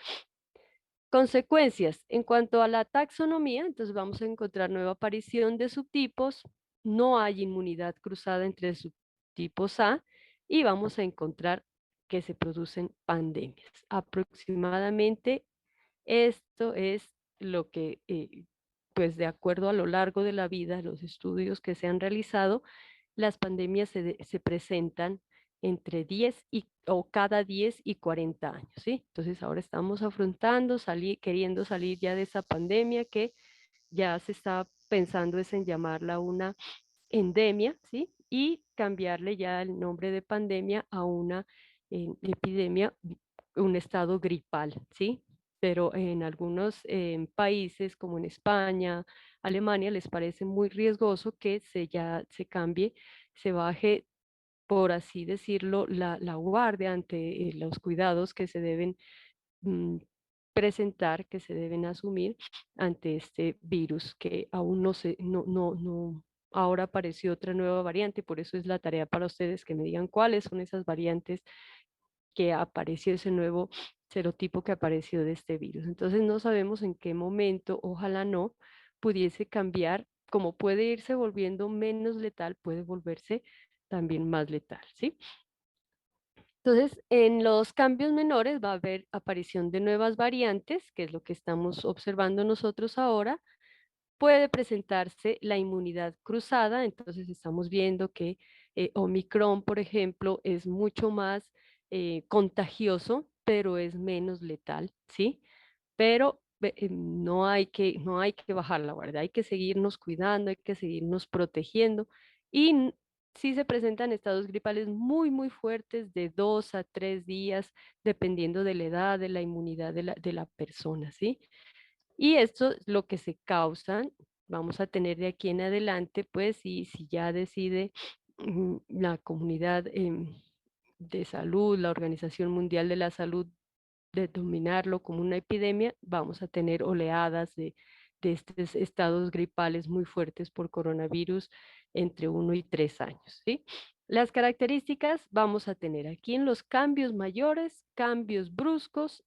Consecuencias. En cuanto a la taxonomía, entonces vamos a encontrar nueva aparición de subtipos, no hay inmunidad cruzada entre subtipos A y vamos a encontrar que se producen pandemias. Aproximadamente esto es lo que, pues de acuerdo a lo largo de la vida, los estudios que se han realizado, las pandemias se presentan entre 10 o cada 10 y 40 años, ¿sí? Entonces ahora estamos afrontando, queriendo salir ya de esa pandemia que ya se está pensando es en llamarla una endemia, ¿sí? Y cambiarle ya el nombre de pandemia a una epidemia, un estado gripal, ¿sí? Pero en algunos países como en España, Alemania, les parece muy riesgoso que ya se cambie, se baje, por así decirlo, la guardia ante los cuidados que se deben mm, presentar, que se deben asumir ante este virus que aún no, ahora apareció otra nueva variante, por eso es la tarea para ustedes que me digan cuáles son esas variantes que apareció ese nuevo serotipo que apareció de este virus. Entonces no sabemos en qué momento, ojalá no, pudiese cambiar, como puede irse volviendo menos letal, puede volverse también más letal, ¿sí? Entonces, en los cambios menores va a haber aparición de nuevas variantes, que es lo que estamos observando nosotros ahora. Puede presentarse la inmunidad cruzada, entonces estamos viendo que Omicron, por ejemplo, es mucho más contagioso, pero es menos letal, ¿sí? Pero no hay que bajar la guardia, hay que seguirnos cuidando, hay que seguirnos protegiendo y sí se presentan estados gripales muy, muy fuertes de 2 a 3 días, dependiendo de la edad, de la inmunidad de la persona, ¿sí? Y esto es lo que se causan, vamos a tener de aquí en adelante, pues, si ya decide la comunidad de salud, la Organización Mundial de la Salud, determinarlo como una epidemia, vamos a tener oleadas de estos estados gripales muy fuertes por coronavirus entre 1 y 3 años, ¿sí? Las características vamos a tener aquí en los cambios mayores, cambios bruscos,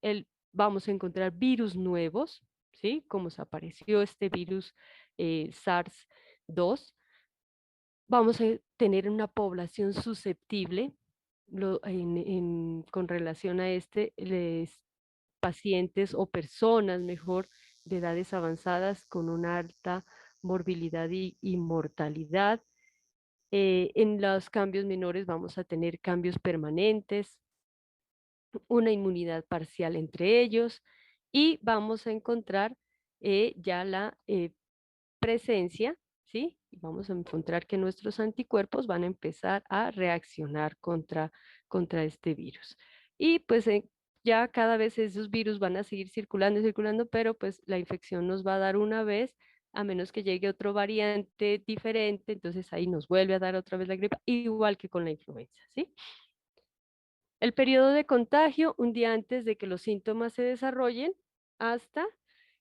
vamos a encontrar virus nuevos, ¿sí? Como se apareció este virus SARS-2, vamos a tener una población susceptible con relación a pacientes o personas, mejor, de edades avanzadas con una alta morbilidad y mortalidad. En los cambios menores vamos a tener cambios permanentes, una inmunidad parcial entre ellos y vamos a encontrar ya la presencia, ¿sí? Y vamos a encontrar que nuestros anticuerpos van a empezar a reaccionar contra este virus. Y pues ya cada vez esos virus van a seguir circulando y circulando, pero pues la infección nos va a dar una vez, a menos que llegue otro variante diferente, entonces ahí nos vuelve a dar otra vez la gripe, igual que con la influenza, ¿sí? El periodo de contagio, un día antes de que los síntomas se desarrollen, hasta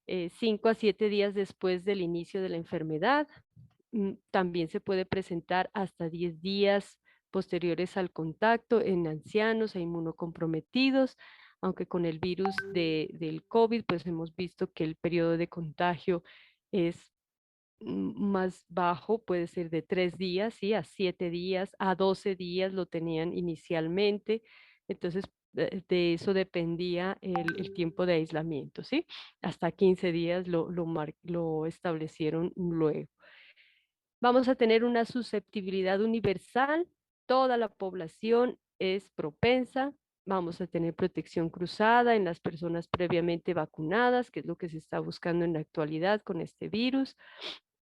5 a 7 días después del inicio de la enfermedad. También se puede presentar hasta 10 días posteriores al contacto en ancianos e inmunocomprometidos, aunque con el virus del COVID, pues hemos visto que el periodo de contagio es más bajo, puede ser de 3 días, ¿sí? A 7 días, a 12 días lo tenían inicialmente. Entonces, de eso dependía el tiempo de aislamiento, ¿sí? Hasta 15 días lo establecieron luego. Vamos a tener una susceptibilidad universal, toda la población es propensa, vamos a tener protección cruzada en las personas previamente vacunadas, que es lo que se está buscando en la actualidad con este virus.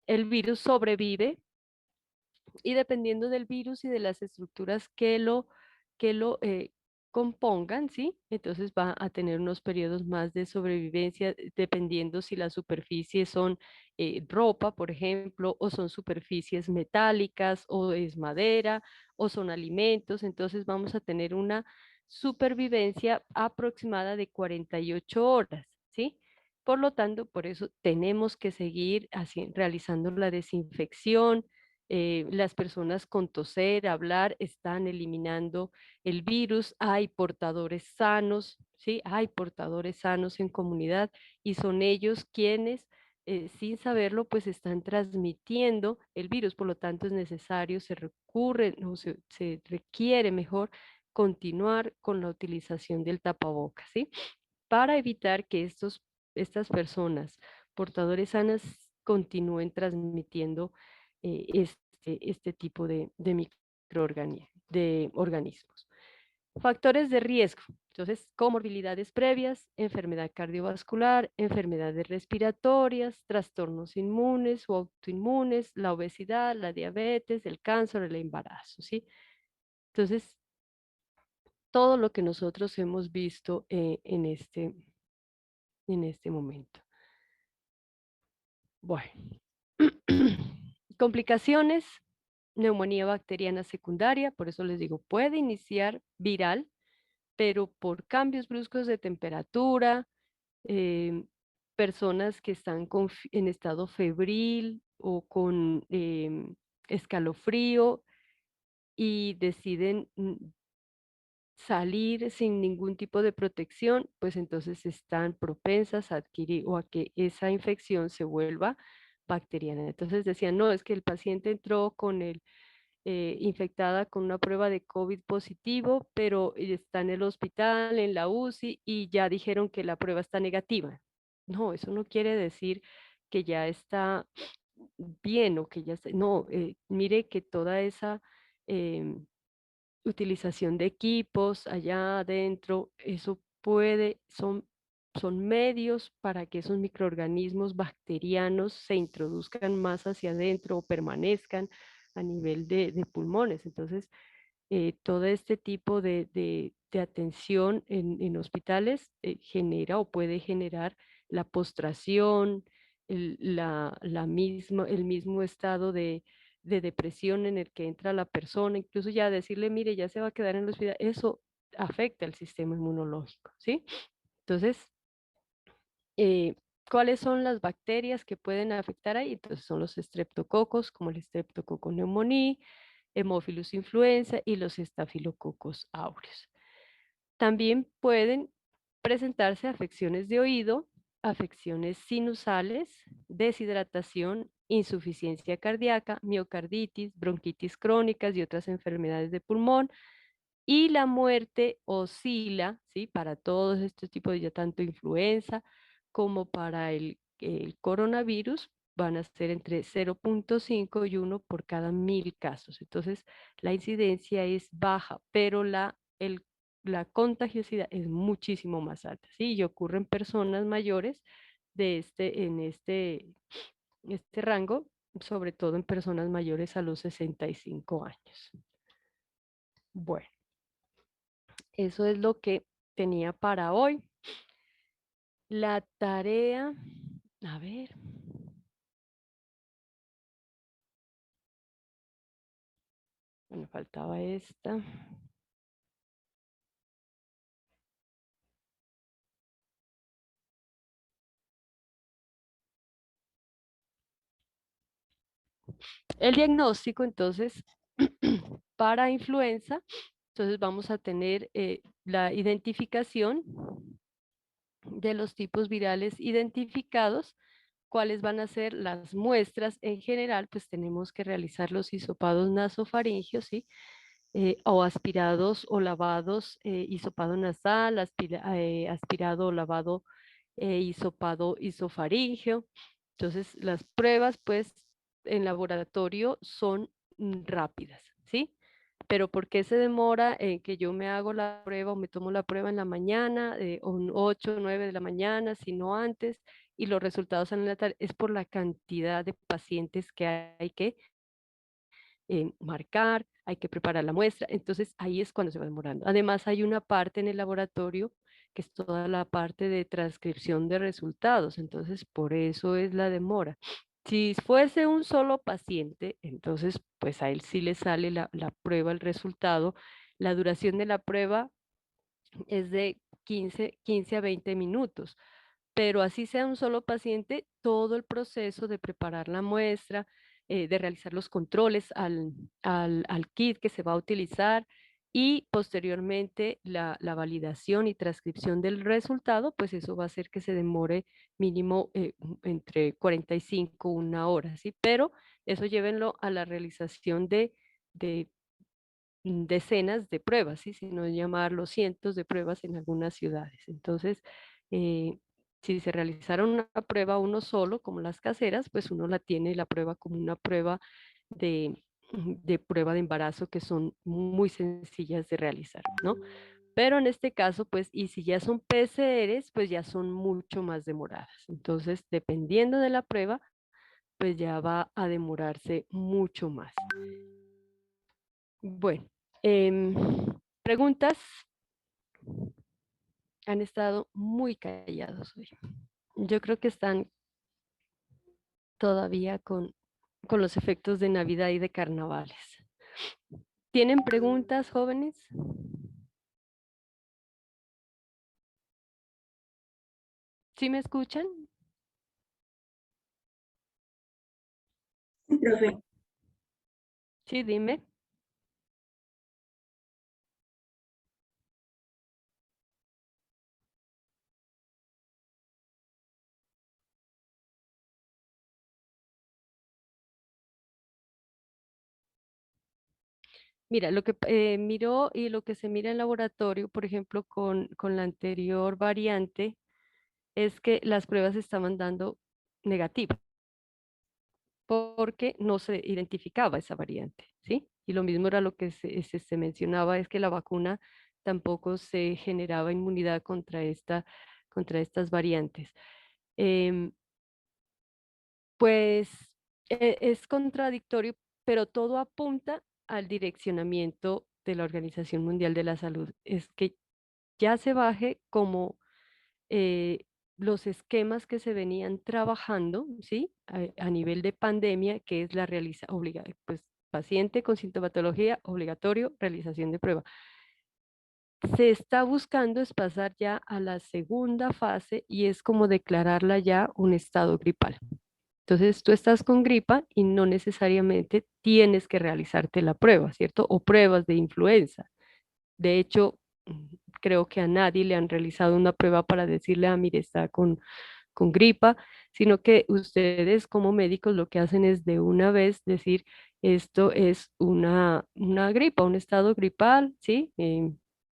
El virus sobrevive y dependiendo del virus y de las estructuras que lo compongan, ¿sí? Entonces va a tener unos periodos más de sobrevivencia, dependiendo si las superficies son ropa, por ejemplo, o son superficies metálicas, o es madera, o son alimentos. Entonces vamos a tener una supervivencia aproximada de 48 horas, ¿sí? Por lo tanto, por eso tenemos que seguir realizando la desinfección. Las personas con toser, hablar, están eliminando el virus. Hay portadores sanos, ¿sí? Hay portadores sanos en comunidad y son ellos quienes, sin saberlo, pues están transmitiendo el virus. Por lo tanto, es necesario, se recurre o se requiere mejor continuar con la utilización del tapabocas, ¿sí? Para evitar que estas personas portadores sanas continúen transmitiendo este tipo de organismos. Factores de riesgo. Entonces, comorbilidades previas, enfermedad cardiovascular, enfermedades respiratorias, trastornos inmunes o autoinmunes, la obesidad, la diabetes, el cáncer, el embarazo, ¿sí? Entonces, todo lo que nosotros hemos visto en este momento. Bueno, complicaciones, neumonía bacteriana secundaria, por eso les digo, puede iniciar viral, pero por cambios bruscos de temperatura, personas que están en estado febril o con escalofrío y deciden salir sin ningún tipo de protección, pues entonces están propensas a adquirir o a que esa infección se vuelva bacteriana. Entonces decían, no, es que el paciente entró con infectada con una prueba de COVID positivo, pero está en el hospital, en la UCI, y ya dijeron que la prueba está negativa. No, eso no quiere decir que ya está bien o que ya está, no, mire que toda esa em, utilización de equipos allá adentro, eso son medios para que esos microorganismos bacterianos se introduzcan más hacia adentro o permanezcan a nivel de pulmones. Entonces, todo este tipo de atención en hospitales genera o puede generar la postración, el mismo estado de depresión en el que entra la persona, incluso ya decirle, mire, ya se va a quedar en el hospital, eso afecta el sistema inmunológico, ¿sí? Entonces, eh, ¿cuáles son las bacterias que pueden afectar ahí? Entonces son los estreptococos, como el Streptococcus pneumoniae, Haemophilus influenza y los estafilococos aureus. También pueden presentarse afecciones de oído, afecciones sinusales, deshidratación, insuficiencia cardíaca, miocarditis, bronquitis crónicas y otras enfermedades de pulmón. Y la muerte oscila, ¿sí? Para todos estos tipos de ya tanto influenza como para el coronavirus, van a ser entre 0.5 y 1 por cada 1000 casos. Entonces, la incidencia es baja, pero la contagiosidad es muchísimo más alta, ¿sí? Y ocurre en personas mayores en este rango, sobre todo en personas mayores a los 65 años. Bueno, eso es lo que tenía para hoy. La tarea, a ver. Bueno, faltaba esta. El diagnóstico, entonces, para influenza, entonces vamos a tener la identificación de los tipos virales identificados. ¿Cuáles van a ser las muestras? En general, pues tenemos que realizar los hisopados nasofaringios, ¿sí? O aspirados o lavados, hisopado nasal, aspirado o lavado, hisopado isofaringeo. Entonces, las pruebas, pues, en laboratorio son rápidas, ¿sí? Pero ¿por qué se demora en que yo me hago la prueba o me tomo la prueba en la mañana, o 8 o 9 de la mañana, si no antes, y los resultados salen en la tarde? Es por la cantidad de pacientes que hay que marcar, hay que preparar la muestra, entonces ahí es cuando se va demorando. Además hay una parte en el laboratorio que es toda la parte de transcripción de resultados, entonces por eso es la demora. Si fuese un solo paciente, entonces pues a él sí le sale la prueba, el resultado. La duración de la prueba es de 15 a 20 minutos, pero así sea un solo paciente, todo el proceso de preparar la muestra, de realizar los controles al kit que se va a utilizar y posteriormente la validación y transcripción del resultado, pues eso va a hacer que se demore mínimo entre 45 una hora, ¿sí? Pero eso llévenlo a la realización de decenas de pruebas, ¿sí? Sino llamarlo cientos de pruebas en algunas ciudades. Entonces, eh, si se realizara una prueba uno solo, como las caseras, pues uno la tiene la prueba como una prueba de prueba de embarazo que son muy sencillas de realizar, ¿no? Pero en este caso, pues, y si ya son PCRs, pues ya son mucho más demoradas. Entonces, dependiendo de la prueba, pues ya va a demorarse mucho más. Bueno, preguntas. Han estado muy callados hoy. Yo creo que están todavía con los efectos de Navidad y de carnavales. ¿Tienen preguntas, jóvenes? ¿Sí me escuchan? Sí, profe. Sí, dime. Mira, lo que miró y lo que se mira en laboratorio, por ejemplo, con la anterior variante, es que las pruebas estaban dando negativas, porque no se identificaba esa variante, ¿sí? Y lo mismo era lo que se mencionaba, es que la vacuna tampoco se generaba inmunidad contra estas variantes. Em, pues es contradictorio, pero todo apunta al direccionamiento de la Organización Mundial de la Salud, es que ya se baje como eh, los esquemas que se venían trabajando, ¿sí? A nivel de pandemia, que es la pues paciente con sintomatología, obligatorio, realización de prueba. Se está buscando es pasar ya a la segunda fase y es como declararla ya un estado gripal. Entonces, tú estás con gripa y no necesariamente tienes que realizarte la prueba, ¿cierto? O pruebas de influenza. De hecho, creo que a nadie le han realizado una prueba para decirle, ah, mire, está con gripa, sino que ustedes como médicos lo que hacen es de una vez decir, esto es una gripa, un estado gripal, ¿sí?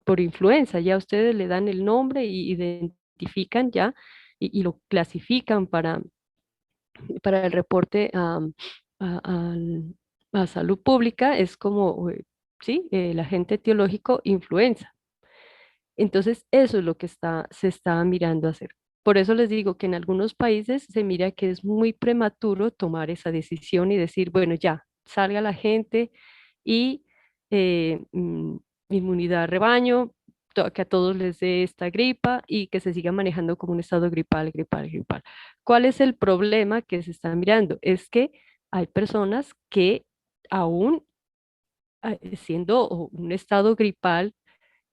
Por influenza, ya ustedes le dan el nombre y identifican ya y lo clasifican para el reporte a salud pública, es como, ¿sí? El agente etiológico influenza. Entonces, eso es lo que se está mirando hacer. Por eso les digo que en algunos países se mira que es muy prematuro tomar esa decisión y decir, bueno, ya, salga la gente y inmunidad rebaño, que a todos les dé esta gripa y que se siga manejando como un estado gripal, gripal, gripal. ¿Cuál es el problema que se está mirando? Es que hay personas que aún siendo un estado gripal,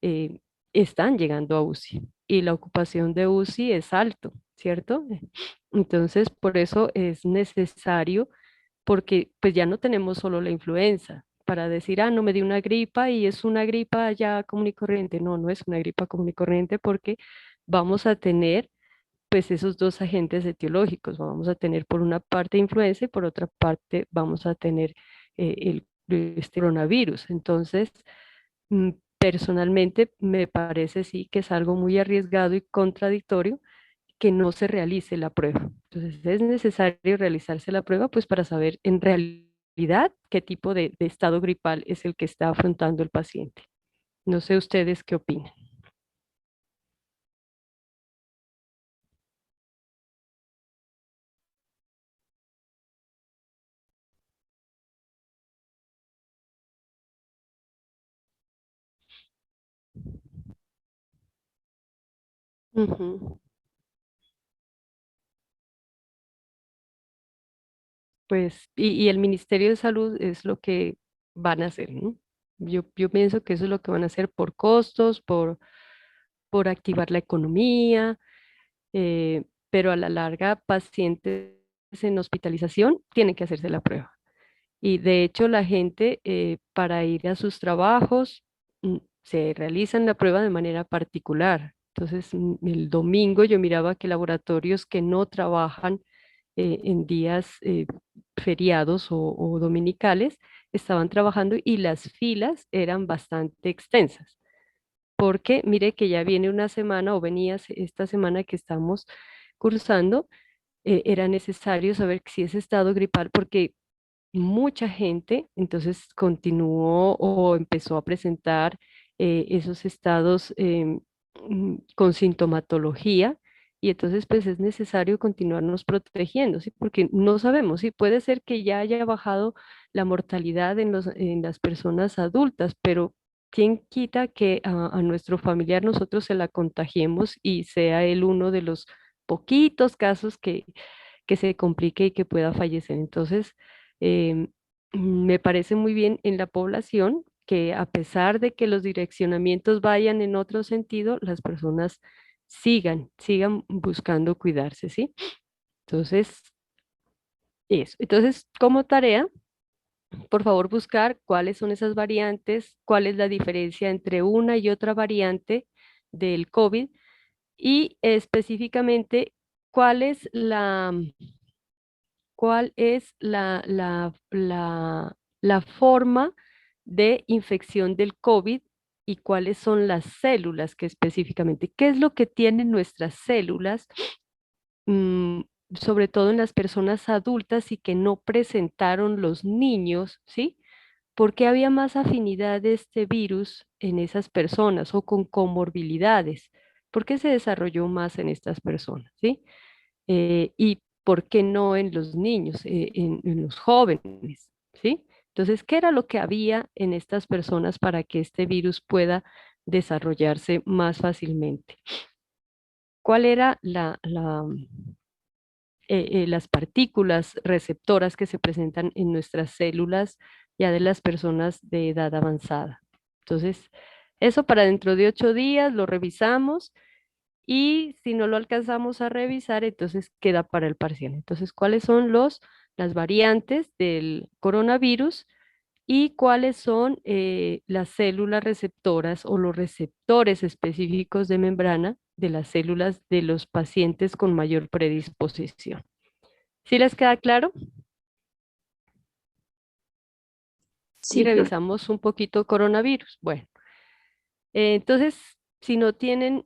eh, están llegando a UCI y la ocupación de UCI es alto, ¿cierto? Entonces, por eso es necesario, porque pues ya no tenemos solo la influenza para decir, ah, no me dio una gripa y es una gripa ya común y corriente. No, no es una gripa común y corriente porque vamos a tener pues esos dos agentes etiológicos. Vamos a tener por una parte influenza y por otra parte vamos a tener este coronavirus. Entonces, personalmente me parece sí que es algo muy arriesgado y contradictorio que no se realice la prueba. Entonces es necesario realizarse la prueba pues para saber en realidad qué tipo de estado gripal es el que está afrontando el paciente. No sé ustedes qué opinan. Ujú. Pues, y el Ministerio de Salud es lo que van a hacer, ¿no? Yo pienso que eso es lo que van a hacer por costos, por activar la economía, pero a la larga pacientes en hospitalización tienen que hacerse la prueba. Y de hecho la gente para ir a sus trabajos se realizan la prueba de manera particular. Entonces, el domingo yo miraba que laboratorios que no trabajan en días feriados o dominicales estaban trabajando y las filas eran bastante extensas. Porque mire que ya viene una semana o venía esta semana que estamos cursando, era necesario saber si es estado gripal porque mucha gente entonces continuó o empezó a presentar esos estados con sintomatología y entonces pues es necesario continuarnos protegiendo, ¿sí? Porque no sabemos, sí, puede ser que ya haya bajado la mortalidad en las personas adultas, pero ¿quién quita que a nuestro familiar nosotros se la contagiemos y sea él uno de los poquitos casos que se complique y que pueda fallecer? Entonces, me parece muy bien en la población que a pesar de que los direccionamientos vayan en otro sentido, las personas sigan buscando cuidarse, ¿sí? Entonces, eso. Entonces, como tarea, por favor, buscar cuáles son esas variantes, cuál es la diferencia entre una y otra variante del COVID y específicamente cuál es la forma de infección del COVID y cuáles son las células que específicamente, qué es lo que tienen nuestras células, mm, sobre todo en las personas adultas y que no presentaron los niños, ¿sí? ¿Por qué había más afinidad de este virus en esas personas o con comorbilidades? ¿Por qué se desarrolló más en estas personas, ¿sí? Y por qué no en los niños, en los jóvenes, ¿sí? Entonces, ¿qué era lo que había en estas personas para que este virus pueda desarrollarse más fácilmente? ¿Cuál era las partículas receptoras que se presentan en nuestras células ya de las personas de edad avanzada? Entonces, eso para dentro de 8 días lo revisamos y si no lo alcanzamos a revisar, entonces queda para el parcial. Entonces, ¿cuáles son las variantes del coronavirus y cuáles son las células receptoras o los receptores específicos de membrana de las células de los pacientes con mayor predisposición? ¿Sí les queda claro? Sí, Y profe. revisamos un poquito coronavirus. Bueno, entonces, si no tienen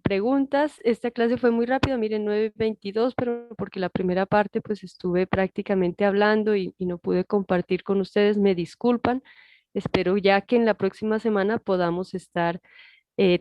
preguntas, esta clase fue muy rápida, miren, 9:22, pero porque la primera parte pues estuve prácticamente hablando y no pude compartir con ustedes, me disculpan. Espero ya que en la próxima semana podamos estar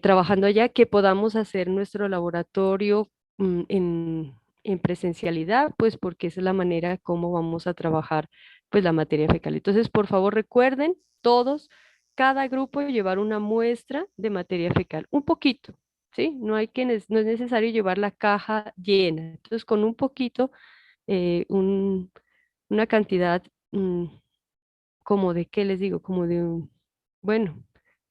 trabajando allá, que podamos hacer nuestro laboratorio en presencialidad, pues porque esa es la manera como vamos a trabajar pues la materia fecal. Entonces, por favor, recuerden todos, cada grupo llevar una muestra de materia fecal, un poquito, ¿sí? No es necesario llevar la caja llena. Entonces, con un poquito, una cantidad como de, ¿qué les digo? Como de bueno,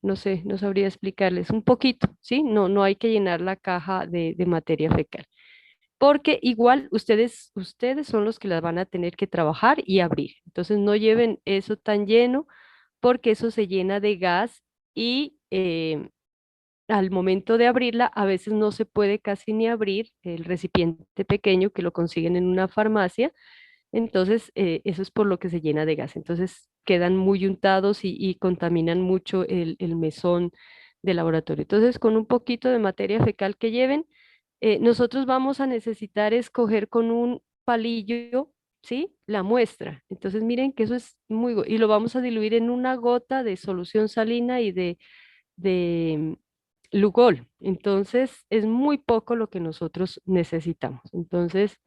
no sé, no sabría explicarles, un poquito, ¿sí? No hay que llenar la caja de materia fecal, porque igual ustedes son los que las van a tener que trabajar y abrir. Entonces, no lleven eso tan lleno, porque eso se llena de gas y al momento de abrirla, a veces no se puede casi ni abrir el recipiente pequeño que lo consiguen en una farmacia. Entonces, eso es por lo que se llena de gas. Entonces, quedan muy untados y contaminan mucho el mesón del laboratorio. Entonces, con un poquito de materia fecal que lleven, nosotros vamos a necesitar escoger con un palillo ¿sí? La muestra. Entonces miren que eso es y lo vamos a diluir en una gota de solución salina y de Lugol. Entonces es muy poco lo que nosotros necesitamos. Entonces,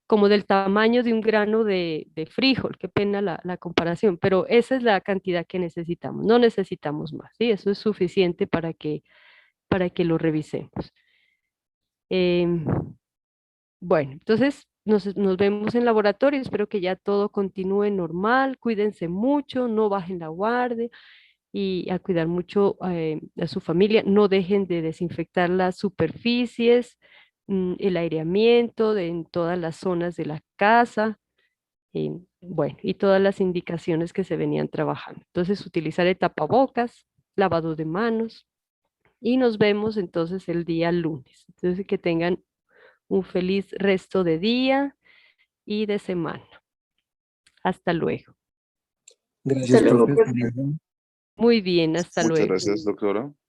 como del tamaño de un grano de frijol, qué pena la comparación, pero esa es la cantidad que necesitamos, no necesitamos más, ¿sí? Eso es suficiente para que lo revisemos. Em, bueno, entonces nos vemos en laboratorio, espero que ya todo continúe normal, cuídense mucho, no bajen la guardia y a cuidar mucho a su familia, no dejen de desinfectar las superficies, el aireamiento en todas las zonas de la casa, bueno, y todas las indicaciones que se venían trabajando. Entonces, utilizar el tapabocas, lavado de manos y nos vemos entonces el día lunes. Entonces, que tengan un feliz resto de día y de semana. Hasta luego. Gracias, luego, profe. profe. Hasta luego. Muy bien, hasta Muchas luego. gracias, doctora.